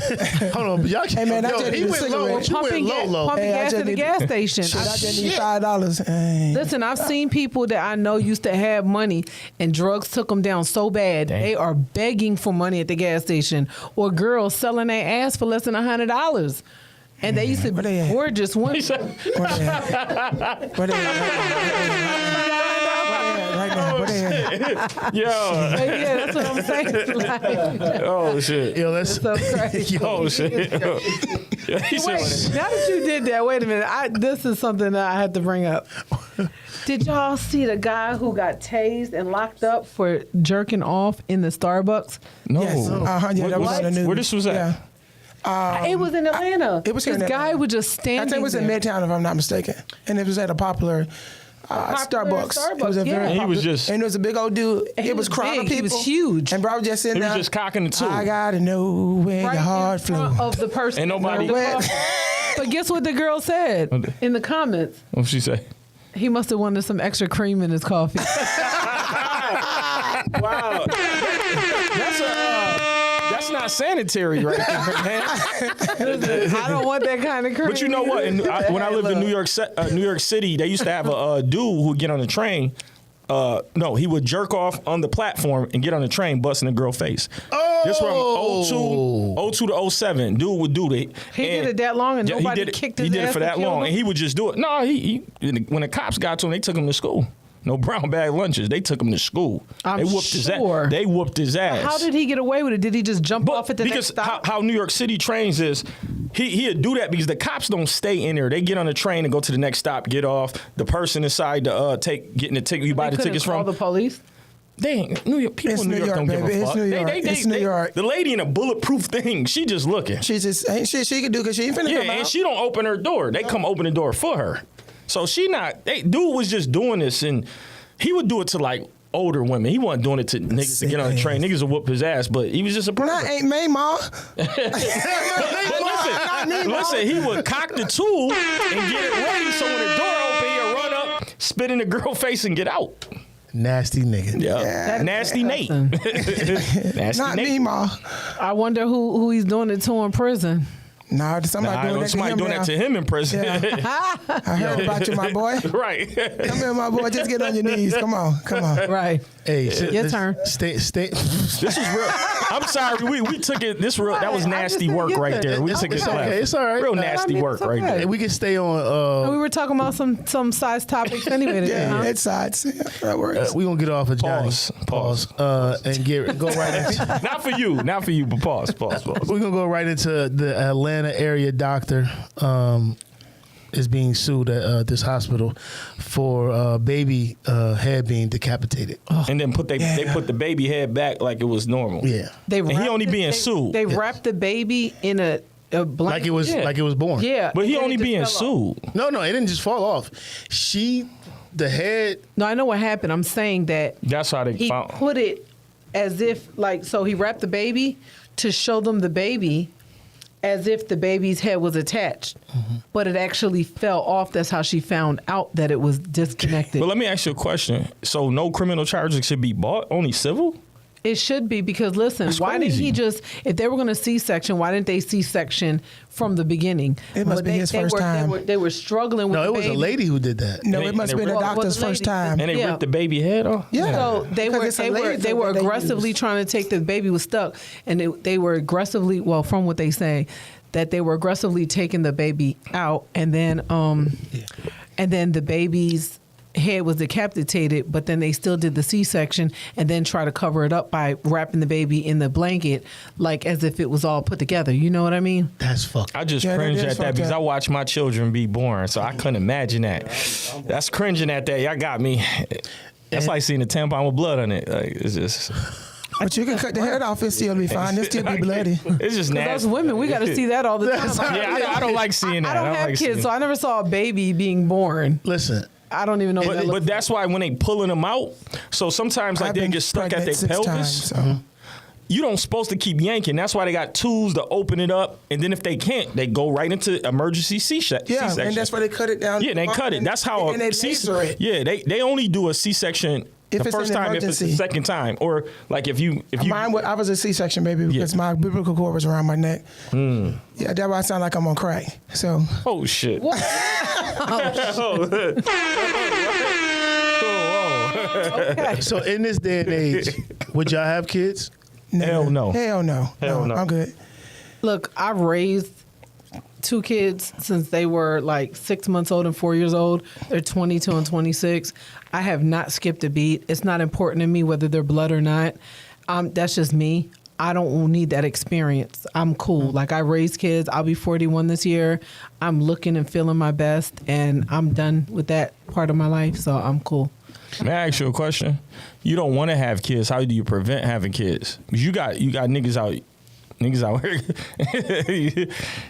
Hold on, y'all. Hey man, I just he need a went low. cigarette. You went low. Pumping gas at the gas station. Shit, I just need $5. Hey. Listen, I've seen people that I know used to have money and drugs took them down so bad. Dang. They are begging for money at the gas station, or girls selling their ass for less than $100. And they used to be gorgeous women. Where they at? Yo. Yeah, that's what I'm saying. Like, Oh shit. Yo, that's so crazy. Oh shit. Yeah, he said Wait, now that you did that, wait a minute. This is something that I had to bring up. Did y'all see the guy who got tased and locked up for jerking off in the Starbucks? no. Yes. Yeah, that was on the news. Where this was at? Yeah. It was in Atlanta. It was here this in guy Atlanta. was just standing I think it was in there. Midtown, if I'm not mistaken, and it was at a popular Starbucks. Starbucks, It was a yeah. very And he was popular- just- and it was a big old dude. And he It was was crowded big. He people. was huge. And bro was just sitting He was there. just cocking the two. I gotta know where Right your heart in front flew. of the person. Ain't nobody- in the car. But guess what the girl said in the comments? What'd she say? He must have wanted some extra cream in his coffee. Wow. That's not sanitary right there, man. I don't want that kind of cream. But you know what? When I lived in New York City, they used to have a dude who would get on the train. No, he would jerk off on the platform and get on the train, busting a girl's face. Oh. This from 02 to 07. Dude would do it. He did it that long and nobody kicked his He did it ass for to that kill long, him? and he would just do it. No, when the cops got to him, they took him to school. No brown bag lunches. They took him to school. I'm they whooped his sure. ass. They whooped his ass. How did he get away with it? Did he just jump off at the next because stop? how New York City trains is, he'd do that because the cops don't stay in there. They get on the train and go to the next stop, get off. The person inside the getting the ticket you buy the tickets call from. the police? Dang, New York people It's in New New York don't York, give baby. a It's fuck. New York. It's New York. The lady in a bulletproof thing, she just looking. She just ain't shit she could do because she ain't finna Yeah, come out. and she don't open her door. They come open the door for her. So she not. Dude was just doing this, and he would do it to like older women. He wasn't doing it to niggas to get on the train. Niggas would whoop his ass, but he was just a Well, pervert. I ain't May, Ma. Listen, he would cock the tool and get it ready so when the door open, he'll run up, spit in the girl face, and get out. Nasty nigga. Yeah. Nasty Nate. Nasty Not Nate. me, Ma. I wonder who he's doing it to in prison. Nah, somebody doing that to him. doing that to him in prison. I heard about you, my boy. Right. Come here, my boy. Just get on your knees. Come on. Right. Hey, Your turn. Stay. This is real. I'm sorry. We took it. That was nasty work right there. We took it left. Okay, it's all right. Real nasty work right Hey, there. we can stay on. We were talking about some size topics anyway today, Yeah, huh? head sides. That works. we gonna get off of Johnny. Pause. And go right into. Not for you, but pause. We're gonna go right into the Atlanta area doctor is being sued at this hospital for baby head being decapitated. And then they put the baby head back like it was normal. Yeah, And he only being sued. They wrapped the baby in a blanket. like it was born. Yeah. But he and then only it just being fell off. sued. No, it didn't just fall off. The head. No, I know what happened. I'm saying that That's how they he found. put it as if so he wrapped the baby to show them the baby, as if the baby's head was attached, but it actually fell off. That's how she found out that it was disconnected. But let me ask you a question. So no criminal charges should be brought, only civil? It should be, because listen, That's why didn't crazy. he just, if they were going to C-section, why didn't they C-section from the beginning? It must be his first time. They were struggling with No, the it was baby. a lady who did that. No, And it must they have been the ripped- doctor's the first lady- time. And they Yeah. ripped the baby head off? Yeah. So they Because were it's a laser they were that they aggressively use. trying to take the baby was stuck, and they were aggressively, well, from what they say, that they were aggressively taking the baby out, and then the baby's head was decapitated, but then they still did the C-section and then try to cover it up by wrapping the baby in the blanket, like as if it was all put together. You know what I mean? That's fucked. I just Yeah, that cringe is at that fucked because up. I watch my children be born, so I couldn't imagine that. That's cringing at that. Y'all got me. That's like seeing a tampon with blood on it. Like, it's just, But you can cut the head off, it still be fine. It still be bloody. it's just Those nasty. women, we got to see that all the time. Yeah, I don't like seeing that. I don't have like kids, seeing so I never saw a baby being born. Listen, I don't even know what that But looks that's why when they pulling them out, so sometimes like I've they been get stuck at their pregnant 6 pelvis. times, so. You don't supposed to keep yanking. That's why they got tools to open it up, and then if they can't, they go right into emergency C-section. Yeah, and that's why they cut it down. Yeah, they cut it. That's how and they laser it. Yeah, they only do a C-section If the it's first an time, if it's the emergency. second time, or like if you. I was a C-section baby because my biblical cord was around my neck. Yeah, that's why I sound like I'm on crack. So. Oh shit. so in this day and age, would y'all have kids? Hell no. Hell no. Hell no. I'm good. Look, I've raised 2 kids since they were like 6 months old and 4 years old. They're 22 and 26. I have not skipped a beat. It's not important to me whether they're blood or not. That's just me. I don't need that experience. I'm cool. Like, I raised kids. I'll be 41 this year. I'm looking and feeling my best, and I'm done with that part of my life, so I'm cool. May I ask you a question? You don't want to have kids. How do you prevent having kids? 'Cause you got niggas out here.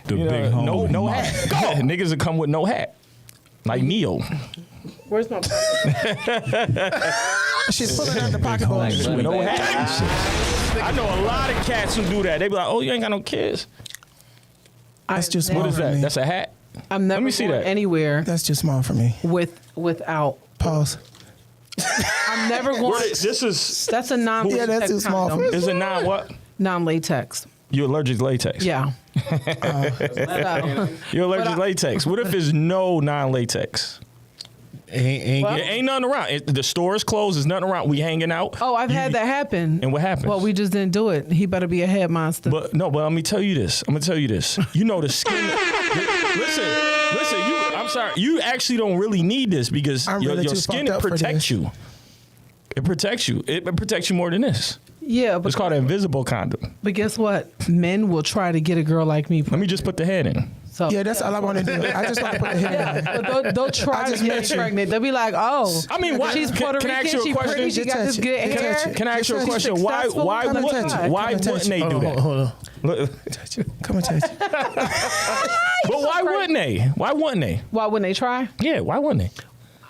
The big home. no hat. Go. Niggas that come with no hat, like Neo. Where's my She's pulling out the pocketbook. With no hat. I know a lot of cats who do that. They be like, "Oh, you ain't got no kids." That's too small What is for that? me. That's a hat. I'm never Let me see going that. anywhere That's too small for me. without. Pause. I'm never going. This is That's a non-latex Yeah, that's too small condom. for is a non what? Non-latex. You allergic to latex? Yeah. You're allergic But to latex. What if there's no non-latex? Ain't Well, There ain't nothing around. The store is closed. There's nothing around. We hanging out. Oh, I've had that happen. And what happens? Well, we just didn't do it. He better be a head monster. But let me tell you this. You know the skin. listen. I'm sorry. You actually don't really need this because I'm your really too skin fucked up for protects this. you. It protects you. It protects you more than this. yeah, It's called an invisible condom. but guess what? Men will try to get a girl like me. Let me just put the head in. So, Yeah, that's all I want to do. I just want to put a head in. But they'll try I to just get met you. pregnant. They'll be like, oh, I mean, why? she's Puerto can I ask Rican, you a she's question? pretty, she got this Touch it. good Can I hair. touch it? Can I ask you a She's question? Why successful. Come and touch it. why Come and touch wouldn't they it. do that? Hold on. Look, Come and touch it. but why wouldn't they? Why wouldn't they? Why wouldn't they try? Yeah, why wouldn't they?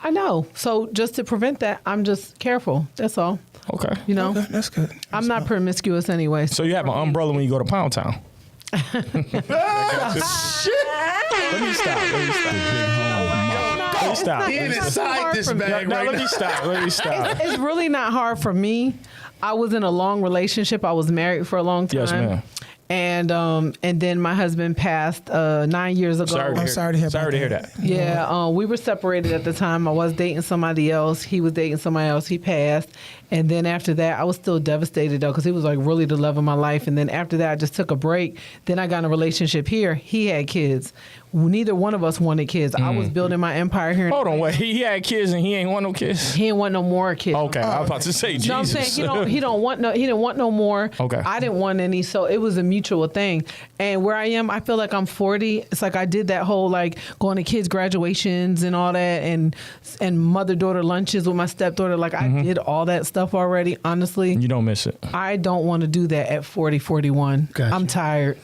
I know. So just to prevent that, I'm just careful. That's all. Okay. You know, Okay, that's good. I'm not promiscuous anyway. So you have an umbrella when you go to Pound Town. Let me stop. He inside this bag No, right let now. me stop. It's really not hard for me. I was in a long relationship. I was married for a long time. Yes, ma'am. And then my husband passed 9 years ago. I'm sorry to hear about that. Yeah, we were separated at the time. I was dating somebody else. He was dating somebody else. He passed. And then after that, I was still devastated, though, because he was like really the love of my life. And then after that, I just took a break. Then I got in a relationship here. He had kids. Neither one of us wanted kids. I was building my empire here. Hold on, wait. He had kids and he ain't want no kids. He didn't want no more kids. Okay, I was about to say, Jesus. No, I'm saying he didn't want no more. Okay. I didn't want any, so it was a mutual thing. And where I am, I feel like I'm 40. It's like I did that whole like going to kids' graduations and all that, and mother-daughter lunches with my stepdaughter. Like I did all that stuff already. Honestly, You don't miss it. I don't want to do that at 40, 41. Gotcha. I'm tired.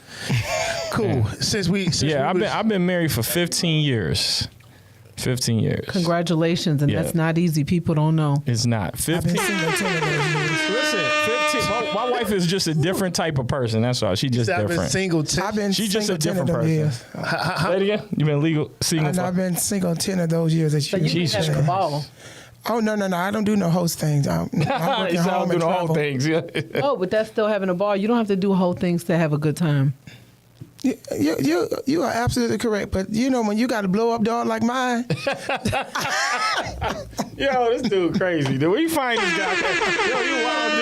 Cool. Since I've been married for 15 years. 15 years. Congratulations, and Yeah. that's not easy. People don't know. It's not. I've 15. been single 10 of those years. Listen, 15. My wife is just a different type of person. That's all. She just I've been different. single. I've been She's just a single 10 different of them person. years. Say it again. You been single? I've been single 10 of those years. That So you Jesus been having a ball. Oh no! I don't do no host things. I'm working He said, home do and the whole travel. things. Yeah. Oh, but that's still having a ball. You don't have to do whole things to have a good time. You are absolutely correct, but you know when you got a blow up dog like mine, Yo, this dude crazy. Dude, where you find this guy? Yo, you wild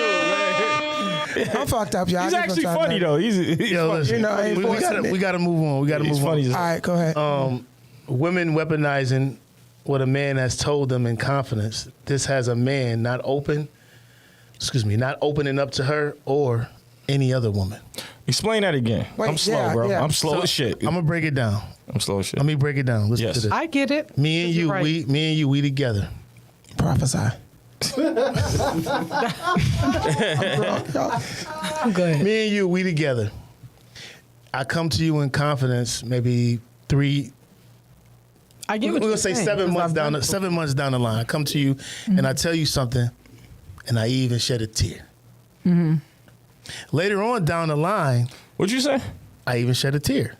dude, man. I'm fucked up, y'all. He's actually funny though. He's Yo, funny. listen, You know, I ain't we forcing gotta move on. We gotta He's move funny on. as All right, go ahead. Women weaponizing what a man has told them in confidence. This has a man not opening up to her or any other woman. Explain that again. Wait, I'm slow, yeah, bro. yeah. I'm slow as shit. I'm gonna break it down. I'm slow as shit. Let me break it down. Listen Yes. to this. I get it. Me and you, Right. we together. Prophesy. Go ahead. Me and you, we together. I come to you in confidence, maybe I get we're what gonna you're say saying, 7 'cause months I've down done it 7 months down the line. I come to you and I tell you something, and I even shed a tear. Later on down the line, What'd you say? I even shed a tear.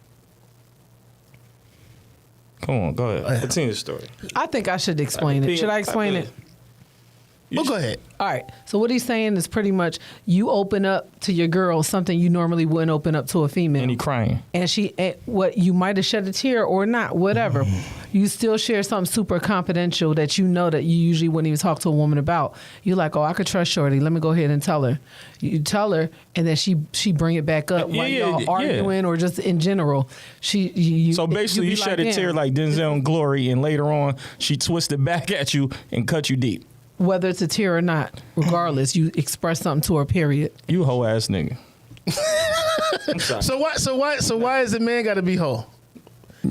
Come on, go ahead. Continue the story. I think I should explain it. Should I explain it? Well, go ahead. All right. So what he's saying is pretty much you open up to your girl something you normally wouldn't open up to a female. And he crying. And what you might have shed a tear or not, whatever. You still share something super confidential that you know that you usually wouldn't even talk to a woman about. You're like, oh, I could trust Shorty. Let me go ahead and tell her. You tell her, and then she bring it back up while y'all arguing or just in general. So basically, you shed a tear like Denzel in Glory, and later on, she twisted back at you and cut you deep. Whether it's a tear or not, regardless, you express something to her. Period. You hoe ass nigga. I'm sorry. So why is the man got to be whole?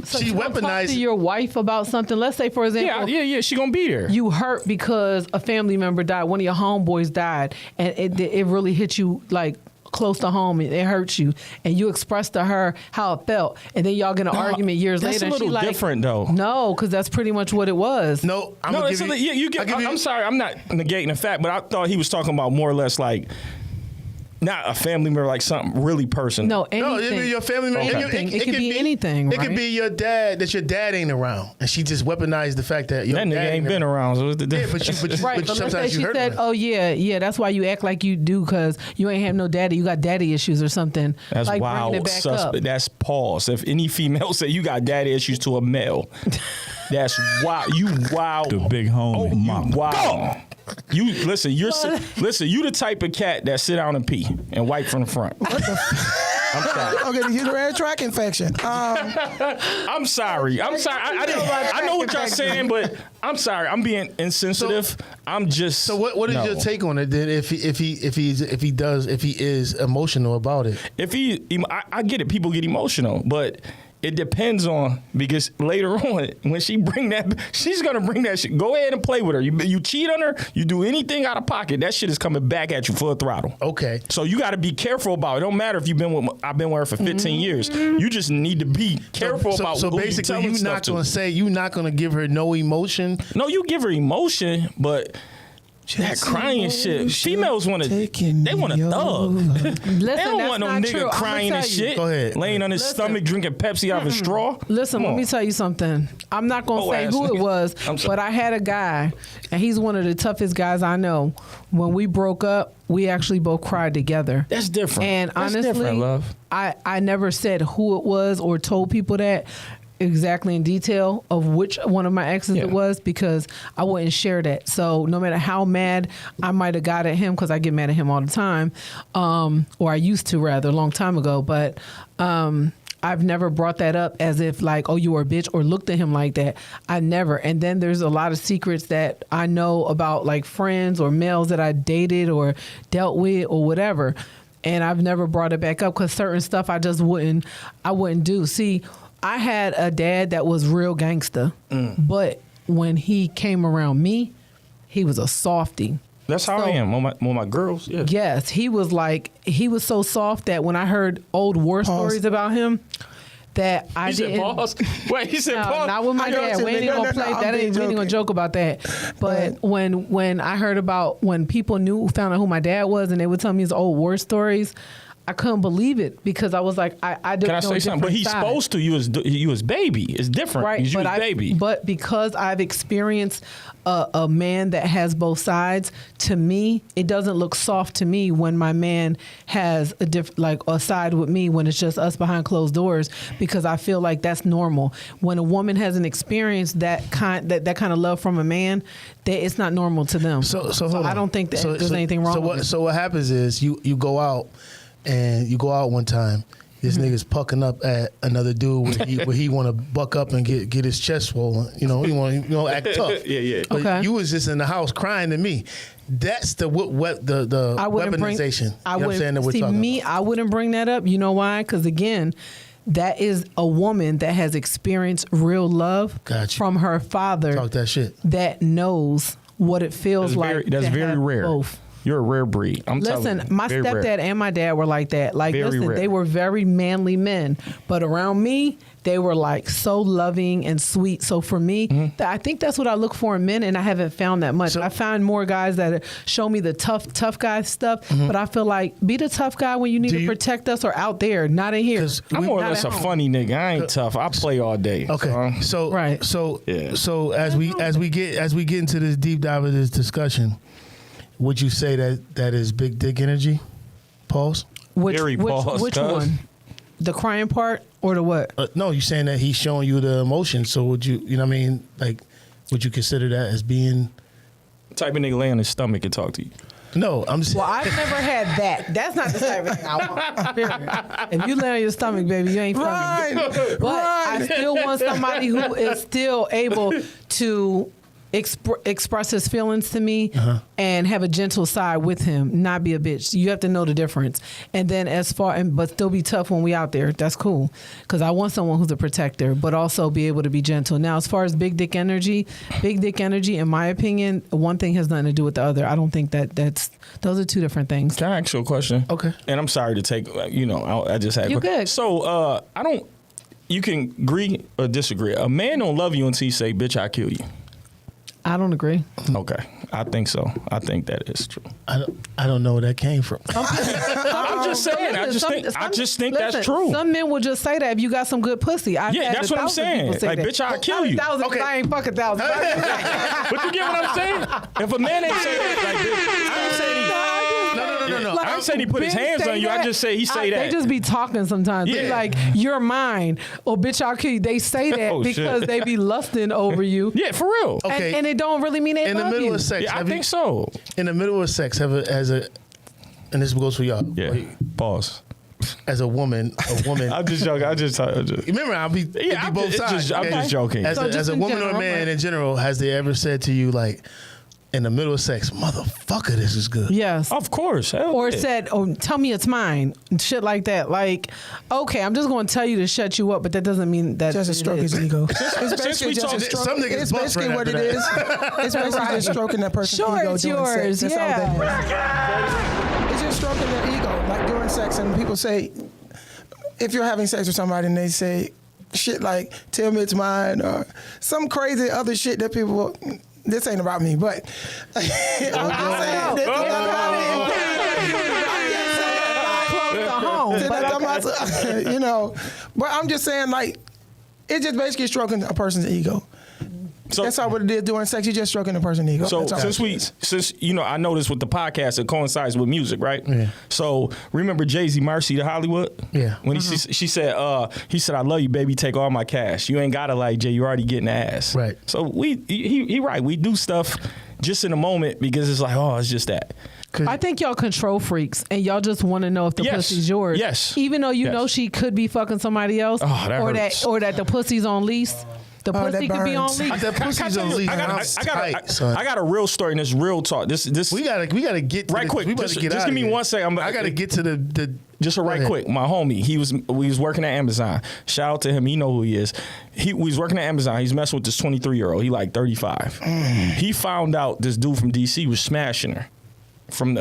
So She you don't talk weaponized- to your wife about something. Let's say, for example, Yeah. She gonna be there. you hurt because a family member died. One of your homeboys died, and it really hit you like close to home. And it hurts you, and you express to her how it felt, and then y'all get an argument years that's later. a and she little like, different, though. No, because that's pretty much what it was. No, I'm No, gonna it's give a, you. you get. I'll give you- I'm sorry, I'm not negating the fact, but I thought he was talking about more or less like not a family member, like something really personal. No, anything. No, it could be your family member. Anything. It could be anything, It could right? be your dad that your dad ain't around, and she just weaponized the fact that your that nigga dad ain't been around. So what's the Yeah, difference? but you Right, but let's say sometimes she you hurt said, her. "Oh yeah, that's why you act like you do because you ain't have no daddy. You got daddy issues or something." That's like wild. bringing it back up. Suspect. That's pause. If any female say you got daddy issues to a male, that's wild. You wild. The big homie, You mama. wild. You listen. Listen. You the type of cat that sit down and pee and wipe from the front. I'm sorry. I'm getting a urinary tract infection. I'm sorry. I know what y'all saying, but I'm sorry. I'm being insensitive. I'm just. So what is your take on it then? If he is emotional about it, I get it. People get emotional, but it depends on, because later on when she bring that, she's gonna bring that shit. Go ahead and play with her. You cheat on her. You do anything out of pocket. That shit is coming back at you full throttle. Okay. So you got to be careful about it. Don't matter if I've been with her for 15 years. You just need to be careful about. So who basically, you you're not gonna say you're not gonna give her no emotion. No, you give her emotion, but that crying shit. Females want to. They want a thug. Listen, They don't that's want no not nigga true. I'ma crying tell and you. shit. Go ahead. Laying on his stomach, drinking Pepsi out of a straw. Listen, Come let me on. tell you something. I'm not going to say ass who it nigga. was, I'm sorry. but I had a guy, and he's one of the toughest guys I know. When we broke up, we actually both cried together. That's different. And That's honestly, different, love. I never said who it was or told people that exactly in detail of which one of my exes Yeah. it was, because I wouldn't share that. So no matter how mad I might have got at him, because I get mad at him all the time, or I used to rather a long time ago, but I've never brought that up as if like, oh, you were a bitch, or looked at him like that. I never. And then there's a lot of secrets that I know about like friends or males that I dated or dealt with or whatever. And I've never brought it back up because certain stuff I just wouldn't do. See, I had a dad that was real gangster, but when he came around me, he was a softie. That's how I am. On my girls. Yeah. Yes, he was so soft that when I heard old war stories about him, that I He said didn't. pause. Wait, he said No, pause. not with my I know dad. what We you ain't mean. gonna No, play I'm that. being We ain't gonna joking. joke about that. But when I heard about when people found out who my dad was, and they would tell me his old war stories, I couldn't believe it because I was like, I didn't. Can I know say a something? But different he's side. supposed to. You as baby. It's different. Right, He's you as baby. But because I've experienced a man that has both sides, to me, it doesn't look soft to me when my man has a side with me when it's just us behind closed doors, because I feel like that's normal. When a woman hasn't experienced that kind of love from a man, it's not normal to them. So hold on. I don't think that there's anything wrong with it. So what happens is you go out one time. This nigga's pucking up at another dude where he want to buck up and get his chest swollen. He want to act tough. Yeah. But Okay. you was just in the house crying to me. That's the I wouldn't weaponization. I You know what I'm saying that we're talking about. I wouldn't bring that up. You know why? Because again, that is a woman that has experienced real love Gotcha. from her father. Talk that shit. That knows what it feels like. That's to very have rare. Both. You're a rare breed. I'm telling you. Listen, my Very stepdad rare. and my dad were like that. Like, Very listen, rare. they were very manly men, but around me, they were like so loving and sweet. So for me, I think that's what I look for in men, and I haven't found that much. So- I find more guys that show me the tough guy stuff, but I feel like be the tough guy when you need to protect us or out there, not in here. 'Cause I'm more or Not less a at home. funny nigga. I ain't tough. I play all day. Okay, so Right. Yeah. so as we get into this deep dive of this discussion, would you say that is big dick energy? Pause. Which Very pause, which cuz. one? The crying part or the what? No, you're saying that he's showing you the emotion. So would you know what I mean? Like, would you consider that as being? Type of nigga lay on his stomach and talk to you. No, I'm just. Well, I've never had that. That's not the type of thing I want. Period. If you lay on your stomach, baby, you ain't for me. But I still want somebody who is still able to express his feelings to me and have a gentle side with him, not be a bitch. You have to know the difference. And then but still be tough when we out there. That's cool. Because I want someone who's a protector, but also be able to be gentle. Now, as far as big dick energy, in my opinion, one thing has nothing to do with the other. I don't think those are two different things. Can I ask you a question? Okay. And I'm sorry to take, I just had. You good. So, you can agree or disagree. A man don't love you until he say, bitch, I kill you. I don't agree. Okay. I think so. I think that is true. I don't know where that came from. I'm just saying. I just think that's true. Some men will just say that if you got some good pussy. Yeah, that's what I'm saying. Like, bitch, I'll kill you. Okay. I ain't fucking thousand. But you get what I'm saying? If a man ain't say that, like, bitch, I ain't saying he. No. I ain't saying he put his Ben hands say on you. I that. just say he say that. They just be talking sometimes. They be Yeah. like, you're mine. Or bitch, I'll kill you. They say that Oh, shit. because they be lusting over you. Yeah, for real. Okay. And it don't really mean they In the love middle you. of sex, Yeah, I think so. In the middle of sex, and this goes for y'all. Yeah. Pause. As a woman. I'm just joking. Remember, I'll be I'm both just- sides. I'm just joking. As So just a in woman or a general, man right? in general, has they ever said to you like, in the middle of sex, motherfucker, this is good? Yes. Of course. Hell Or yeah. said, "Oh, tell me it's mine," and shit like that. Like, okay, I'm just going to tell you to shut you up, but that doesn't mean that Just to it stroke is. his ego. It's Since basically we just talk- a stroke. some niggas It's bust basically right what it after is. It's basically just stroking that person's Sure, ego it's during yours. sex. That's all that Yeah. is. It's just stroking their ego, like during sex. And people say, if you're having sex with somebody and they say shit like, tell me it's mine, or some crazy other shit that people, this ain't about me, but I'm just saying, this ain't about me. Close to home. Say that come out, you know, but I'm just saying, like, it's just basically stroking a person's ego. So, That's all what it is during sex. You're just stroking a person's ego. So That's all. since I know this with the podcast, it coincides with music, right? Yeah. So remember Jay-Z, Marcy to Hollywood? Yeah. When she said, he said, I love you, baby. Take all my cash. You ain't gotta like Jay. You already getting the ass. Right. So he right. We do stuff just in the moment because it's like, oh, it's just that. I think y'all control freaks, and y'all just want to know if the Yes. pussy's yours. Yes. Even though you Yes. know she could be fucking somebody else, Oh, that hurts. or that the pussy's on lease. The Oh, pussy that could be on burns. lease. That pussy's on lease. I got a real story and it's real talk. This We gotta get to right quick. We about Just to get give out of me here. 1 second. I gotta get to the Just a Go right ahead. quick, my homie, we was working at Amazon. Shout out to him, he know who he is. We was working at Amazon. He's messing with this 23-year-old. He like 35. He found out this dude from DC was smashing her. from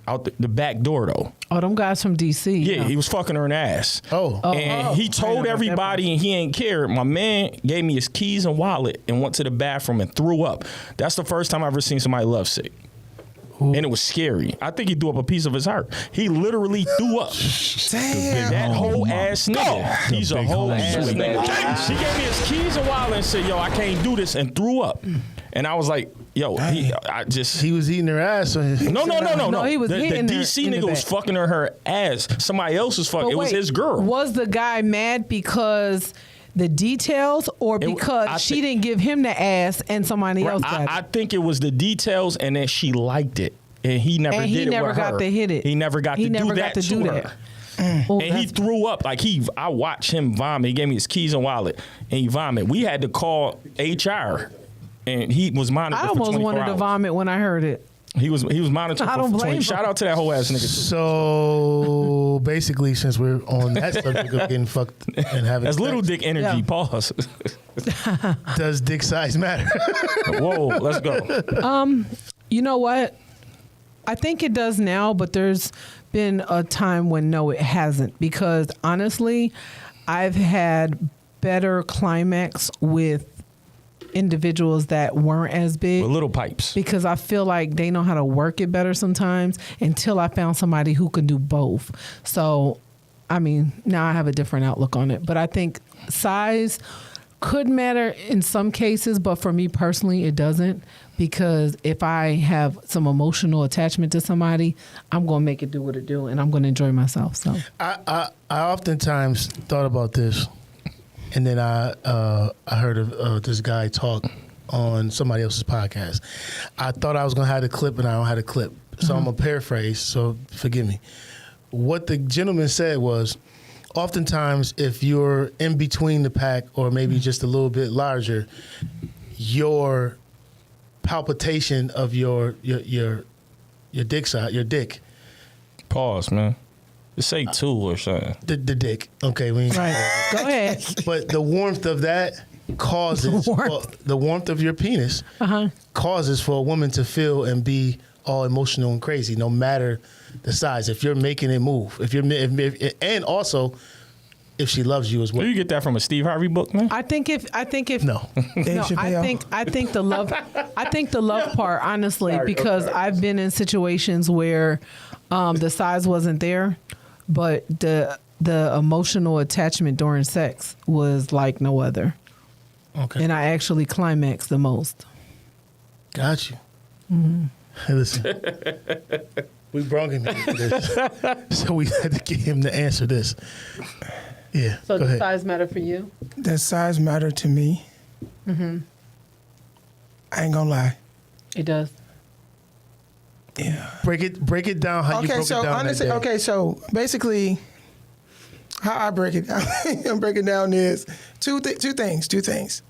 out the back door though. Oh, them guys from DC. Yeah, he was fucking her in the ass. Oh. He told everybody and he ain't cared. My man gave me his keys and wallet and went to the bathroom and threw up. That's the first time I ever seen somebody lovesick. And it was scary. I think he threw up a piece of his heart. He literally threw up. Damn. That whole ass nigga. He's a whole ass nigga. She gave me his keys and wallet and said, yo, I can't do this, and threw up. And I was like, yo, he was eating her ass. No. He was the hitting her DC in the nigga was back. fucking her ass. Somebody else was fucking. But It was wait, his girl. Was the guy mad because the details or because she didn't give him the ass and somebody else got it? I think it was the details and then she liked it. And he never And did he it never with got her. to hit it. He never got to do that to her. Oh, And he threw up. Like I watched him vomit. He gave me his keys and wallet and he vomited. We had to call HR and he was monitored I for 24 almost wanted hours. to vomit when I heard it. He was monitored I don't for blame 20. him. Shout out to that whole ass nigga. So basically, since we're on that subject of getting fucked and having That's sex, little dick energy. Yeah. Pause. does dick size matter? Whoa, let's go. You know what? I think it does now, but there's been a time when no, it hasn't. Because honestly, I've had better climax with individuals that weren't as big. With little pipes. Because I feel like they know how to work it better sometimes until I found somebody who can do both. So, I mean, now I have a different outlook on it. But I think size could matter in some cases, but for me personally, it doesn't. Because if I have some emotional attachment to somebody, I'm going to make it do what it do, and I'm going to enjoy myself. So I oftentimes thought about this, and then I heard of this guy talk on somebody else's podcast. I thought I was going to have the clip, and I don't have the clip. So I'm going to paraphrase, so forgive me. What the gentleman said was, oftentimes if you're in between the pack or maybe just a little bit larger, your palpitation of your dick side, your dick. Pause, man. Just say two or something. The dick. Okay, we ain't right, go ahead. But the warmth of that causes the warmth of your penis causes for a woman to feel and be all emotional and crazy, no matter the size. If you're making it move, and also if she loves you as well. Where you get that from, a Steve Harvey book, man? I think if no, I think the love part, honestly, because I've been in situations where the size wasn't there, but the emotional attachment during sex was like no other. Okay. And I actually climaxed the most. Got you. Mm-hmm. Hey, listen, we brought him here for this, so we had to get him to answer this. Yeah. So go does ahead. size matter for you? Does size matter to me? Mm-hmm. I ain't gonna lie. It does. Yeah. Break it down. How you broke it down honestly, that day. so basically, how I break it down, I'm breaking down is two things.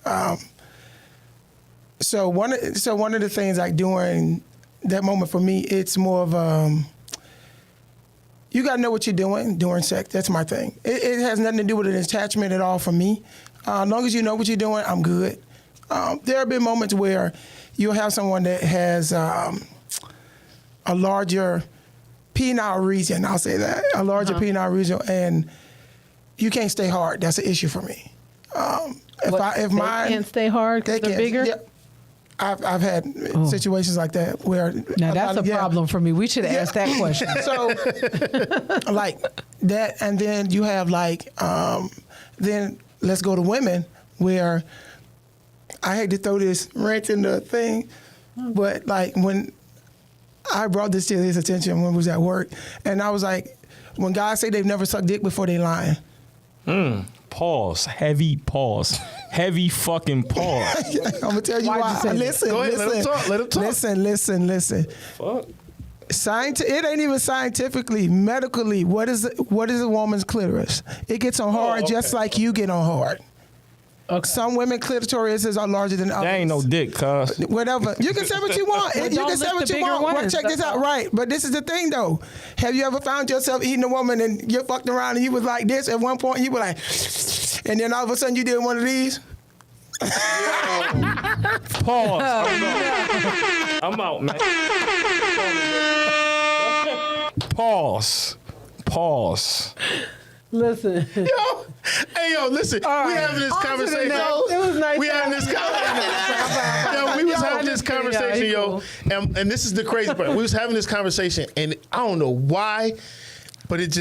So one of the things like during that moment for me, it's more of you gotta know what you're doing during sex. That's my thing. It has nothing to do with an attachment at all for me. As long as you know what you're doing, I'm good. There have been moments where you'll have someone that has a larger penile region. I'll say that, a larger penile region, and you can't stay hard. That's an issue for me. If mine can't stay hard because they're bigger. Yeah, I've had situations like that where now that's a problem for me. We should ask that question. So like that, and then you have like then let's go to women where I hate to throw this wrench in the thing, but like when I brought this to his attention when we was at work, and I was like, when guys say they've never sucked dick before, they lying. Pause. Heavy pause. Heavy fucking pause. I'm gonna tell you Why'd why. you say that? Listen, Go ahead, let him talk. Let him talk. Listen. Fuck. It ain't even scientifically, medically. What is a woman's clitoris? It gets on hard just like you get on hard. Okay. Some women clitorises are larger than others. That ain't no dick, cuz. Whatever. You can say what you want. Well, You don't can say lift what the you bigger want. Well, ones, check this that's out. all. Right. But this is the thing, though. Have you ever found yourself eating a woman and you fucked around and you was like this at one point? You were like, and then all of a sudden you did one of these? Pause. I'm out, man. Pause. Listen. Listen. We having this conversation. It was nice. We having this conversation. Yo, we was having this conversation, yo. And this is the crazy part. We was having this conversation, and I don't know why, but it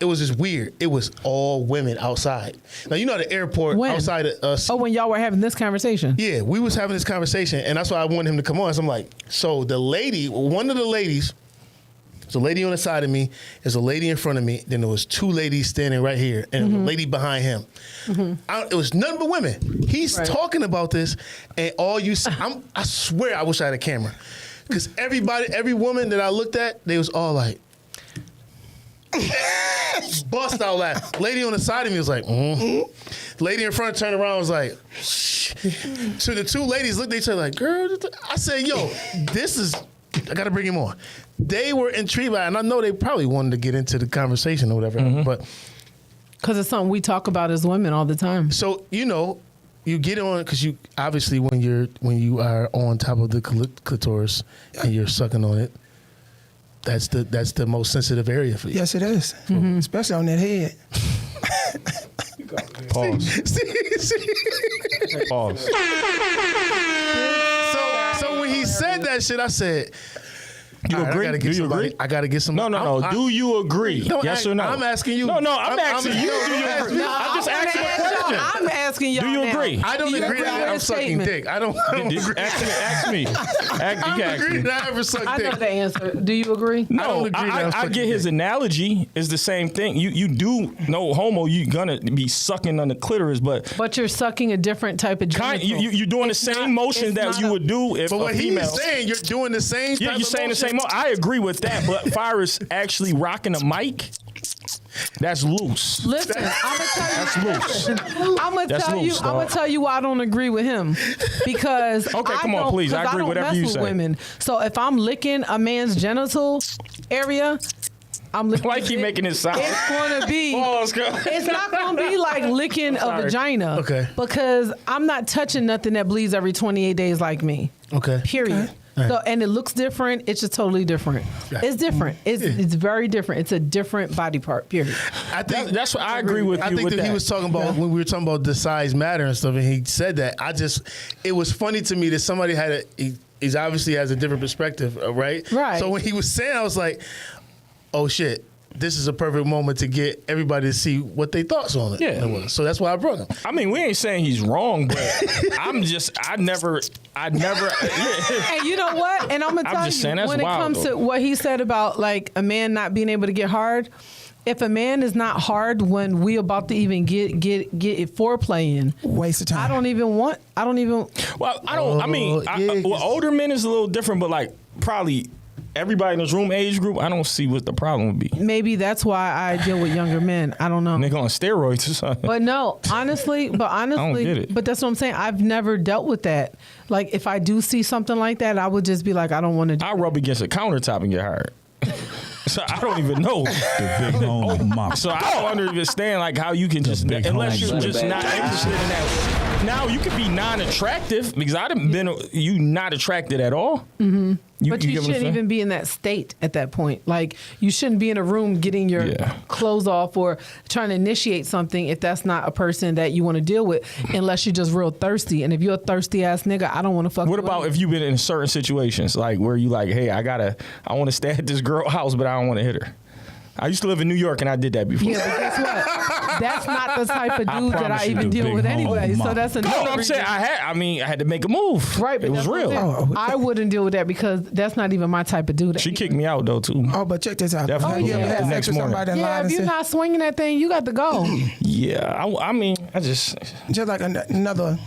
was just weird. It was all women outside. Now, you know the airport outside of us. Oh, when y'all were having this conversation? Yeah, we was having this conversation, and that's why I wanted him to come on. So I'm like, so the lady, one of the ladies, there's a lady on the side of me, there's a lady in front of me, then there was two ladies standing right here, and a lady behind him. It was nothing but women. He's talking about this, and all you see, I swear I wish I had a camera. Because every woman that I looked at, they was all like, bust out laughing. Lady on the side of me was like, Lady in front turned around and was like, shh. So the two ladies looked at each other like, girl, I said, yo, I got to bring him on. They were intrigued by it, and I know they probably wanted to get into the conversation or whatever, but. Because it's something we talk about as women all the time. So, you get on, because you, obviously when you are on top of the clitoris and you're sucking on it, that's the most sensitive area for you. Yes, it is. Especially on that head. Pause. Pause. So when he said that shit, I said, You agree? Do you agree? I gotta get some. No. Do you agree? Yes or no? I'm asking you. No. I'm asking you. Do you agree? No, I'm just asking a question. I'm asking y'all. Do you agree? I don't agree that I'm sucking dick. I don't agree. Ask me. You can ask me. That I ever sucked I dick. know the answer. Do you agree? No, I I get his analogy. Is the same thing. You do no homo. You gonna be sucking on the clitoris, but you're sucking a different type of genital. you're doing the same motion that you would do if But a what female. he's saying, you're doing the same. Yeah, you're saying the same. I agree with that, but fire is actually rocking a mic. That's loose. Listen, I'm gonna tell you. That's loose. I'm gonna tell you why I don't agree with him because come on, please. I agree with whatever you say. Women. So if I'm licking a man's genital area, I'm licking. Why keep making it sound? It's gonna be. It's not gonna be like licking a vagina. Okay. Because I'm not touching nothing that bleeds every 28 days like me. Okay. Period. Okay. So, and it looks different. It's just totally different. Right. It's different. It's very different. It's a different body part. Period. I think that's what I agree with you. I think that he was talking about when we were talking about the size matter and stuff, and he said that. It was funny to me that somebody had he's obviously has a different perspective, right? Right. So when he was saying, I was like, oh shit. This is a perfect moment to get everybody to see what they thoughts on it. Yeah. So that's why I brought him. I mean, we ain't saying he's wrong, but I never. And you know what? And I'm gonna tell you, when it comes to what he said about like a man not being able to get hard, if a man is not hard when we about to even get it foreplay in, waste of time. I don't even. Well, older men is a little different, but like probably. Everybody in this room age group, I don't see what the problem would be. Maybe that's why I deal with younger men. I don't know. Nigga on steroids or something. But no, honestly, I don't get it. But that's what I'm saying. I've never dealt with that. Like if I do see something like that, I would just be like, I don't want to. I rub against a countertop and get hurt. So I don't even know. The big home mop. So I don't understand like how you can just unless you're just not interested in that. Now you could be non-attractive because I'd have been you not attracted at all. Mm-hmm. But you shouldn't even be in that state at that point. Like you shouldn't be in a room getting your clothes off or trying to initiate something if that's not a person that you want to deal with, unless you're just real thirsty. And if you're a thirsty ass nigga, I don't want to fuck. What about if you've been in certain situations like where you like, hey, I want to stay at this girl's house, but I don't want to hit her. I used to live in New York and I did that before. Yeah, but guess what? That's not the type of dude that I even deal with anyway. So that's another. No, I'm saying I had to make a move. Right, but it was real. I wouldn't deal with that because that's not even my type of dude. She kicked me out though too. Oh, but check this out. Definitely. You ever had sex with somebody and lied if you're not swinging that thing, you got to go. Yeah, I just like another.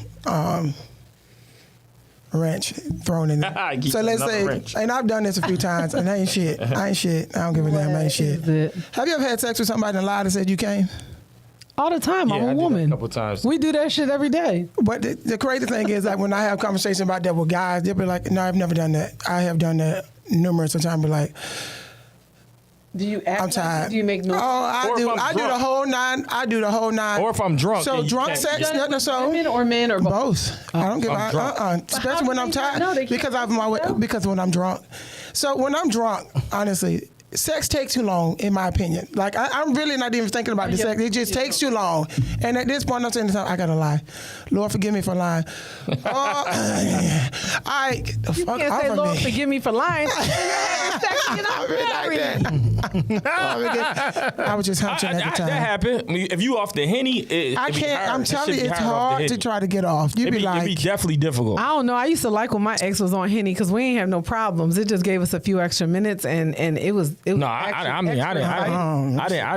Wrench thrown in there. So let's say, and I've done this a few times, and I ain't shit. I don't give a damn. I ain't shit. Have you ever had sex with somebody and lied and said you came? All the time. Yeah, I'm a woman. A couple times. We do that shit every day. But the crazy thing is, like when I have conversations about that with guys, they'll be like, "No, I've never done that. I have done that numerous times." Be like. Do you act I'm tired. Do you make no? Oh, I do. I do the whole nine. I do the whole nine. Or if I'm drunk. So drunk sex, so women or men or both. I don't give a especially when I'm tired. Because when I'm drunk. So when I'm drunk, honestly, sex takes too long, in my opinion. Like, I'm really not even thinking about the sex. It just takes too long. And at this point, I'm saying, I gotta lie. Lord, forgive me for lying. You can't say, Lord, forgive me for lying. I was just hunching at the time. That happened. If you off the Henny, I can't. I'm telling you, it's hard to try to get off. It'd be definitely difficult. I don't know. I used to like when my ex was on Henny because we ain't have no problems. It just gave us a few extra minutes, and it was. No, I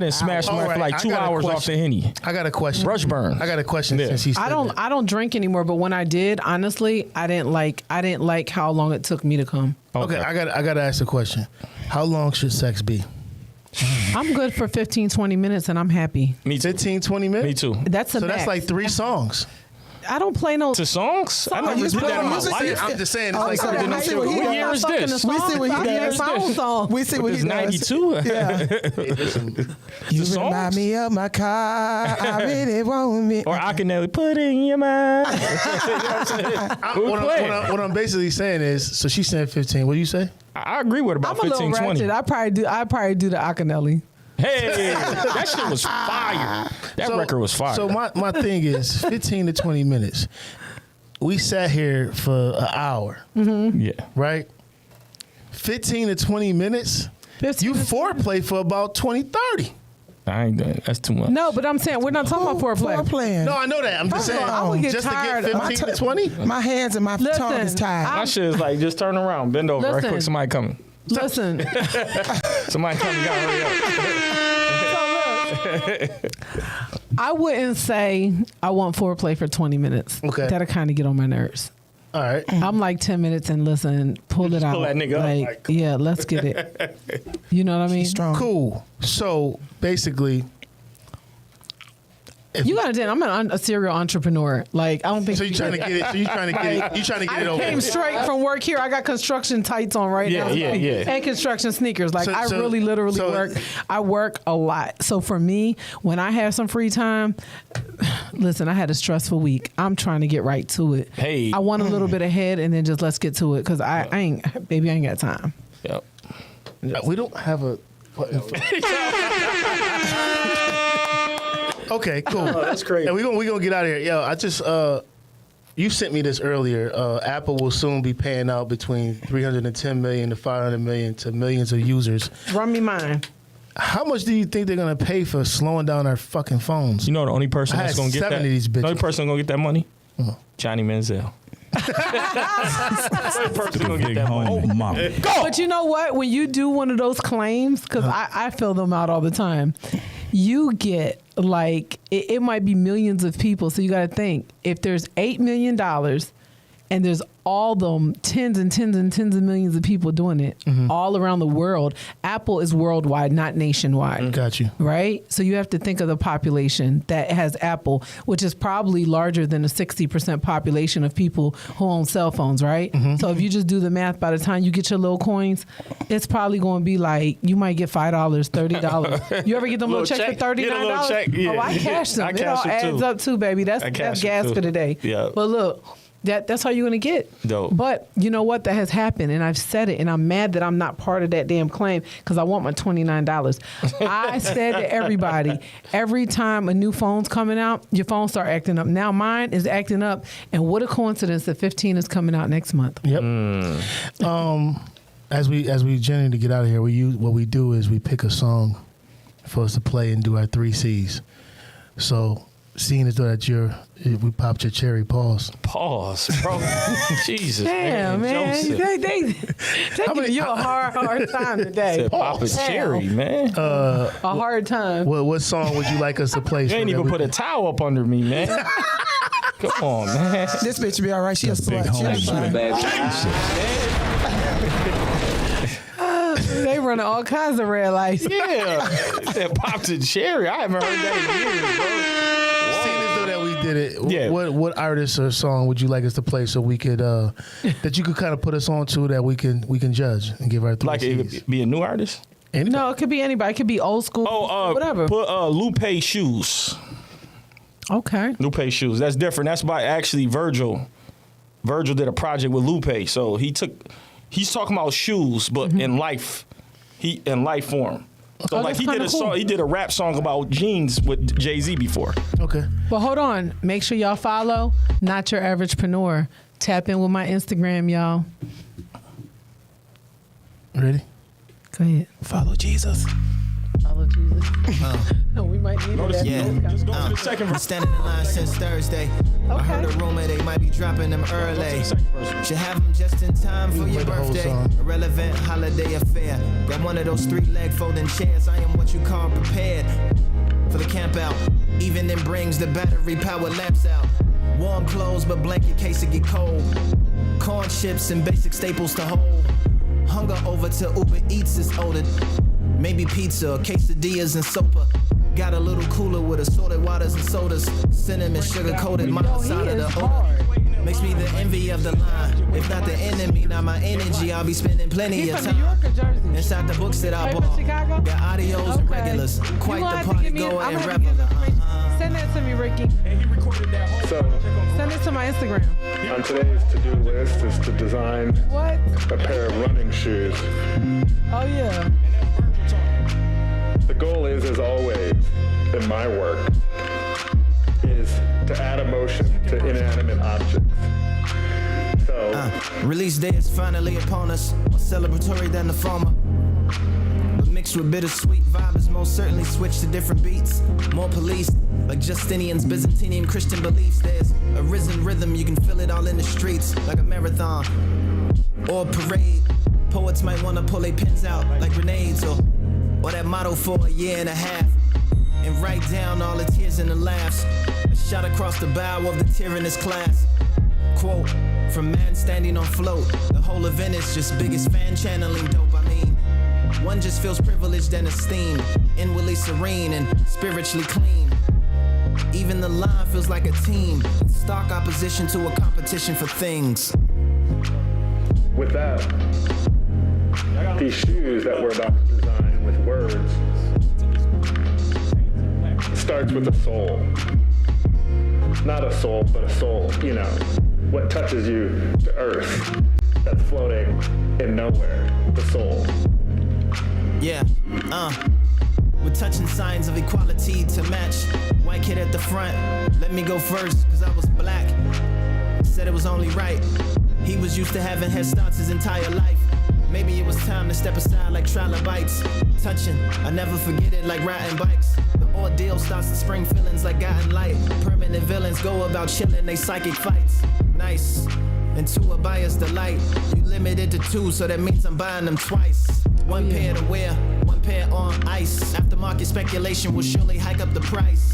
didn't smash somebody for like 2 hours off the Henny. I got a question. Rush burn. I got a question since he said I don't drink anymore, but when I did, honestly, I didn't like how long it took me to come. Okay, I got to ask a question. How long should sex be? I'm good for 15, 20 minutes, and I'm happy. Me too. 15, 20 minutes? Me too. That's a So max. that's like 3 songs. I don't play no To songs? I never you did that in my play life. music? I'm just saying, it's Oh, like sorry. something I see else. what he What does. year is fucking this? a song. We see what he I does. hear a song. We see what he It's does. 92? Yeah. You songs? remind me of my car. I really want me. Or I can never put in your mind. What I'm basically saying is, so she's saying 15. What do you say? I agree with about I'm a little 15, 20. ratchet. I probably do the Akinelli. Hey, that shit was fire. That record was fire. So my thing is 15 to 20 minutes. We sat here for an hour, yeah. right? 15 to 20 minutes. 15 You foreplay for about 20, 30. I ain't doing it. That's too much. No, but I'm saying we're not talking about foreplay. Foreplay. No, I know that. I'm just First of saying. all, I would get just tired to of- get 15 to 20. My hands and my tongue is tired. My shit is like, just turn around, bend over right Listen. quick. Somebody coming. Listen, Somebody coming. You gotta hurry up. I wouldn't say I want foreplay for 20 minutes. Okay. That'll kind of get on my nerves. All right. I'm like 10 minutes and listen, pull it out. pull that nigga up, like- yeah, let's get it. You know what I mean? Strong. Cool. So basically, You got to I'm a serial entrepreneur. Like, I don't think. so you trying to get it. So you trying to get it. You trying to get it I over. came with. straight from work here. I got construction tights on right Yeah, now. yeah. And construction sneakers. Like, So- I so- really literally so- work. I work a lot. So for me, when I have some free time, listen, I had a stressful week. I'm trying to get right to it. Hey. I want a little bit ahead and then just let's get to it. Because I ain't got time. Yep. We don't have a. Okay, cool. that's crazy. And we gonna get out of here. Yo, I just you sent me this earlier. Apple will soon be paying out between $310 million to $500 million to millions of users. Run me mine. How much do you think they're gonna pay for slowing down our fucking phones? You know the only person I that's had gonna get 7 that. of these The only bitches. person gonna get that money. Johnny Manzel. The only person gonna get Big that money. home mama. But you know what? When you do one of those claims, because I fill them out all the time, you get like, it might be millions of people. So you got to think, if there's $8 million and there's all them tens and tens and tens of millions of people doing it all around the world, Apple is worldwide, not nationwide. Got you. Right? So you have to think of the population that has Apple, which is probably larger than the 60% population of people who own cell phones, right? So if you just do the math, by the time you get your little coins, it's probably going to be like, you might get $5, $30. You ever get them little checks for $39? Get a little check, yeah. Oh, I cashed them. I It all cashed them adds too. up too, baby. That's cashed them gas too. for the day. Yeah. But look, that's how you're going to get. Dope. But you know what? That has happened, and I've said it, and I'm mad that I'm not part of that damn claim because I want my $29. I said to everybody, every time a new phone's coming out, your phone start acting up. Now mine is acting up, and what a coincidence that 15 is coming out next month. Yep. As we generally get out of here, what we do is we pick a song for us to play and do our 3 C's. So, seeing as though that we popped your cherry, pause. Pause, bro. Jesus, Damn, man. Joseph. They giving you a hard time today. Said Papa Cherry, man. A hard time. What song would you like us to play? You ain't even put a towel up under me, man. Come on, man. This bitch be all right. She a Big slut. She home a slut. They running all kinds of red lights. Yeah. Said Papa Cherry. I haven't heard that in years, bro. Seeing as though that we did it, Yeah. what artist or song would you like us to play so we could that you could kind of put us on to that we can judge and give our 3 Like C's? it be a new artist? No, it could be anybody. It could be old school. Whatever. Put Lupe Shoes. Okay. Lupe Shoes. That's different. That's by actually Virgil. Virgil did a project with Lupe. So he's talking about shoes, but in life. he in life form. So like that's he did kinda a cool. song, he did a rap song about jeans with Jay-Z before. Okay. But hold on. Make sure y'all follow Not Your Averagepreneur. Tap in with my Instagram, y'all. Ready? Go ahead. Follow Jesus. Follow Jesus. We might need Notice, that. just go to the second Been verse. standing in line since Thursday. I heard a rumor they might be dropping them early. Should have them just in time for your play the whole birthday. song. Irrelevant holiday affair. Got one of those 3-leg folding chairs. I am what you call prepared for the camp out. Even then brings the battery power lamps out. Warm clothes, but blanket case it get cold. Corn chips and basic staples to hold. Hunger over to Uber Eats is older. Maybe pizza, quesadillas and sopa. Got a little cooler with assorted waters and sodas. Cinnamon, sugar-coated, my side of the odor. Makes me the envy of the line. If not the enemy, not my energy. I'll be spending plenty He's of from New York time or Jersey? inside the books that I Hey, from bought. Chicago? Got audios and Okay. regulars. You Quite gonna the have to party give me. goer I'm and gonna have to give reveler. information. Send that to me, Ricky. And he recorded that whole So- project on Send it to my Instagram. On today's to-do list is to design What? a pair of running shoes. Oh yeah. The goal is, as always, in my work, is to add emotion to inanimate objects. So, Release day is finally upon us. More celebratory than the former. But mixed with bittersweet vibes, most certainly switch to different beats. More police, like Justinian's Byzantine Christian beliefs. There's a risen rhythm, you can feel it all in the streets, like a marathon or a parade. Poets might wanna pull their pens out like grenades, or that motto for a year and a half, and write down all the tears and the laughs. A shot across the bow of the tyrannous class. Quote from man standing on float. The whole event is just biggest fan channeling dope. I mean, one just feels privileged and esteemed, inwardly serene and spiritually clean. Even the line feels like a team, in stark opposition to a competition for things. with that, these shoes that we're about to design with words starts with a soul. Not a soul, but a soul, you know, what touches you to earth that's floating in nowhere, the soul. Yeah, we're touching signs of equality to match. White kid at the front, let me go first, cause I was black. Said it was only right. He was used to having head starts his entire life. Maybe it was time to step aside like trilobites. Touching, I never forget it like riding bikes. The ordeal starts to spring feelings like guiding light. Permanent villains go about chilling they psychic fights. Nice, and to a buyer's delight. You limited to 2, so that means I'm buying them twice. One pair to wear, one pair on ice. Aftermarket speculation will surely hike up the price.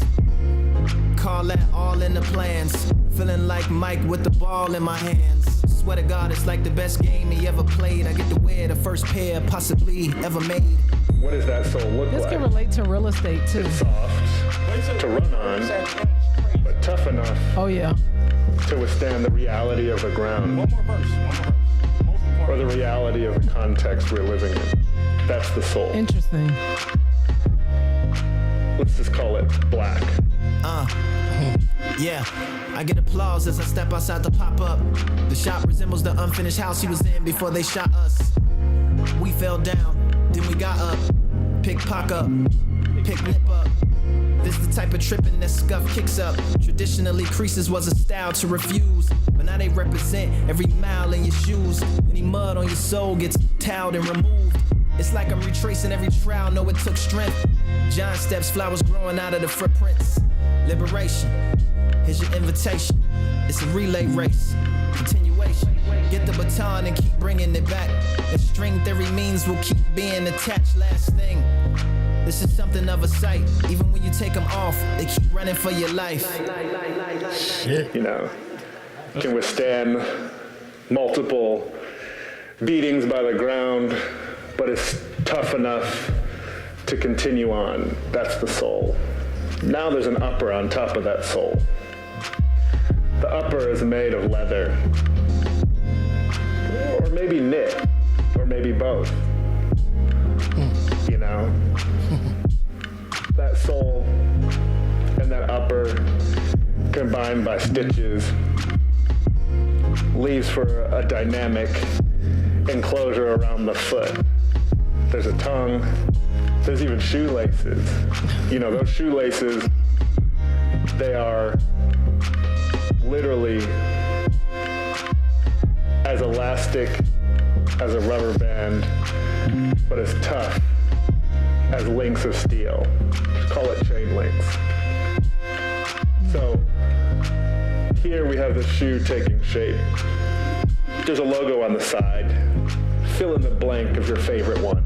Call that all in the plans. Feeling like Mike with the ball in my hands. Swear to God, it's like the best game he ever played. I get to wear the first pair possibly ever made. What does that soul look This like? can relate to real estate too. Soft to run on, but tough enough Oh yeah. to withstand the reality of the ground One more verse. or the reality of the context we're living in. That's the soul. Interesting. Let's just call it black. Yeah, I get applause as I step outside the pop-up. The shop resembles the unfinished house he was in before they shot us. We fell down, then we got up. Pick pock up, pick lip up. This the type of tripping that scuff kicks up. Traditionally, creases was a style to refuse, but now they represent every mile in your shoes. Any mud on your soul gets toweled and removed. It's like I'm retracing every trial, know it took strength. Giant steps, flowers growing out of the footprints. Liberation, here's your invitation. It's a relay race, continuation. Get the baton and keep bringing it back. And string theory means we'll keep being attached. Last thing, this is something of a sight. Even when you take them off, they keep running for your life. You know, can withstand multiple beatings by the ground, but it's tough enough to continue on. That's the soul. Now there's an upper on top of that soul. The upper is made of leather, or maybe knit, or maybe both. You know, that soul and that upper combined by stitches leaves for a dynamic enclosure around the foot there's a tongue, there's even shoelaces. You know, those shoelaces, they are literally as elastic as a rubber band, but as tough as links of steel. Just call it chain links. So here we have the shoe taking shape. There's a logo on the side. Fill in the blank of your favorite one.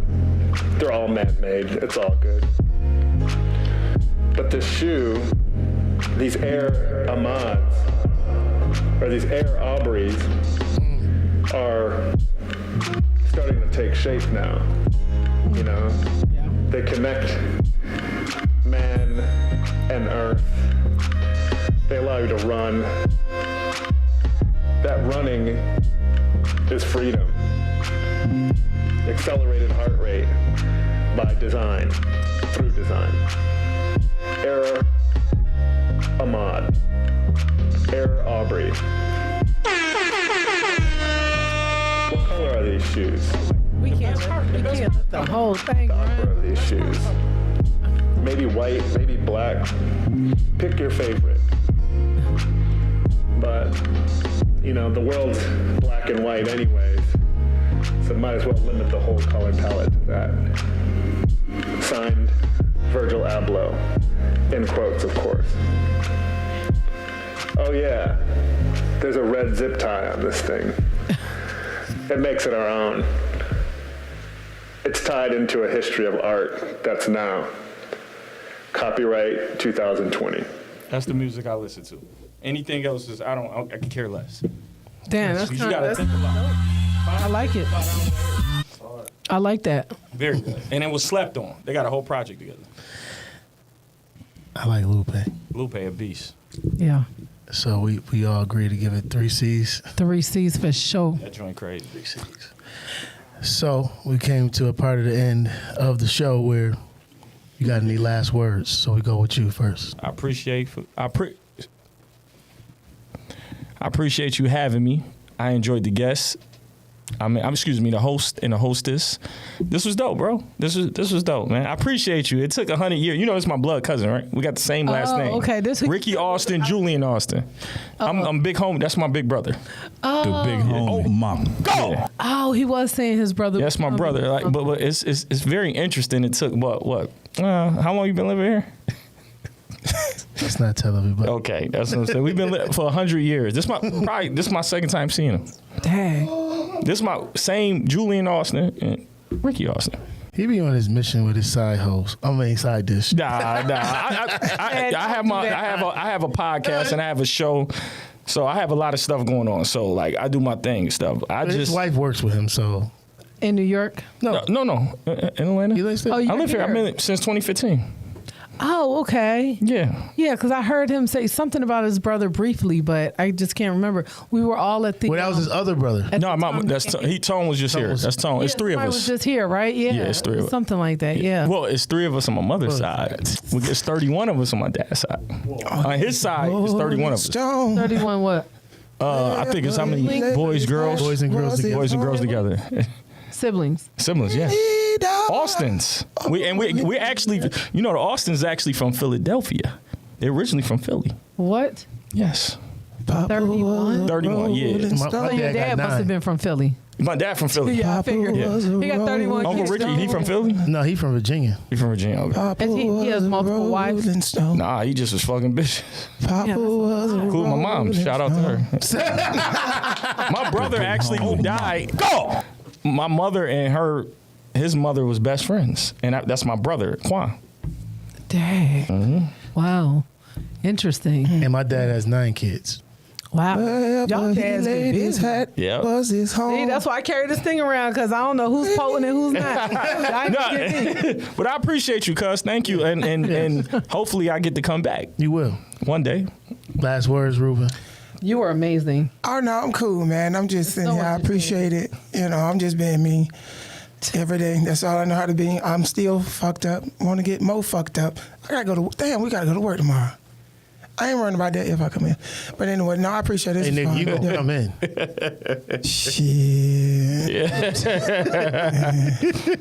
They're all man-made, it's all good. But this shoe, these Air Ahmads, or these Air Aubreys, are starting to take shape now. You know, they connect man and earth. They allow you to run. That running is freedom. Accelerated heart rate by design, through design. Air Ahmad, Air Aubrey. What color are these shoes? We can't let the whole thing What run. are these shoes? Maybe white, maybe black. Pick your favorite. But, you know, the world's black and white anyways, so might as well limit the whole color palette to that. Signed, Virgil Abloh. In quotes, of course. Oh yeah, there's a red zip tie on this thing. It makes it our own. It's tied into a history of art that's now. Copyright 2020. That's the music I listen to. Anything else is I could care less. Damn, that's You kind gotta of. think about it. I like it. I like that. Very good. And it was slept on. They got a whole project together. I like Lupe. Lupe a beast. Yeah. So we all agree to give it 3 C's. 3 C's for sure. That joint crazy. So we came to a part of the end of the show where you got any last words. So we go with you first. I appreciate you having me. I enjoyed the guests. The host and the hostess. This was dope, bro. This was dope, man. I appreciate you. It took 100 years. You know, it's my blood cousin, right? We got the same last name. Okay, Ricky Austin, Julian Austin. I'm big homie. That's my big brother. The big home mama. Go. Yeah. Oh, he was saying his brother. That's my brother. Like, but it's very interesting. It took what? How long you been living here? Let's not tell everybody. Okay, that's what I'm saying. We've been for 100 years. This is my second time seeing him. Dang. This is my same Julian Austin and Ricky Austin. He be on his mission with his side dish. Nah. I have a podcast and I have a show, so I have a lot of stuff going on. So like I do my thing and stuff. His wife works with him, so. In New York? No. In Atlanta. Oh, I live here. I've been since 2015. Oh, okay. Yeah. Yeah, because I heard him say something about his brother briefly, but I just can't remember. We were all at the. Well, that was his other brother. No, Tone was just here. That's Tone. It's 3 of I us. was just here, right? Yeah. Yeah, it's 3 of us. Something like that. Yeah. Well, it's 3 of us on my mother's side. It's 31 of us on my dad's side. On his side, it's 31 of us. 31 what? I think it's how many boys and girls together. Siblings. Siblings, yeah. Austins. We actually, the Austins actually from Philadelphia. They're originally from Philly. What? Yes. 31? 31, yeah. So your dad must have been from Philly. My dad from Philly. Yeah, I figured. Yeah. He got 31 Uncle kids. Ricky, he from Philly? No, he from Virginia. He from Virginia, okay. He has multiple wives. Nah, he just was fucking bitches. Including my mom. Shout out to her. My brother actually who died. Go! My mother and his mother was best friends. And that's my brother, Quan. Dang. Mm-hmm. Wow. Interesting. And my dad has 9 kids. Wow. Y'all dads been busy. Yeah. Was his home. See, that's why I carry this thing around, because I don't know who's potent and who's not. But I appreciate you, cuz. Thank you. And hopefully I get to come back. You will. One day. Last words, Ruben. You were amazing. Oh, no, I'm cool, man. I'm just sitting here. I appreciate it. I'm just being me every day. That's all I know how to be. I'm still fucked up. Want to get more fucked up. I got to go to, we got to go to work tomorrow. I ain't worrying about that if I come in. But anyway, no, I appreciate it. Hey, nigga, you gonna come in. Shit.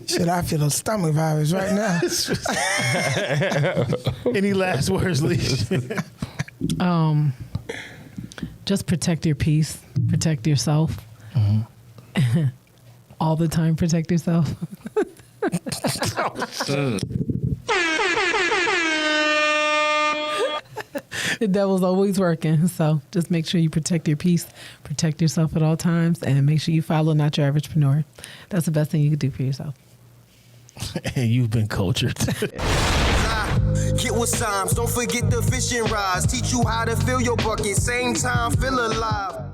Shit, I feel a stomach virus right now. Any last words, Leash? Just protect your peace. Protect yourself. All the time, protect yourself. The devil's always working, so just make sure you protect your peace, protect yourself at all times, and make sure you follow Not Your Averagepreneur. That's the best thing you can do for yourself. And you've been cultured. Get with Symes, don't forget the fishing rods. Teach you how to fill your bucket, same time feel alive.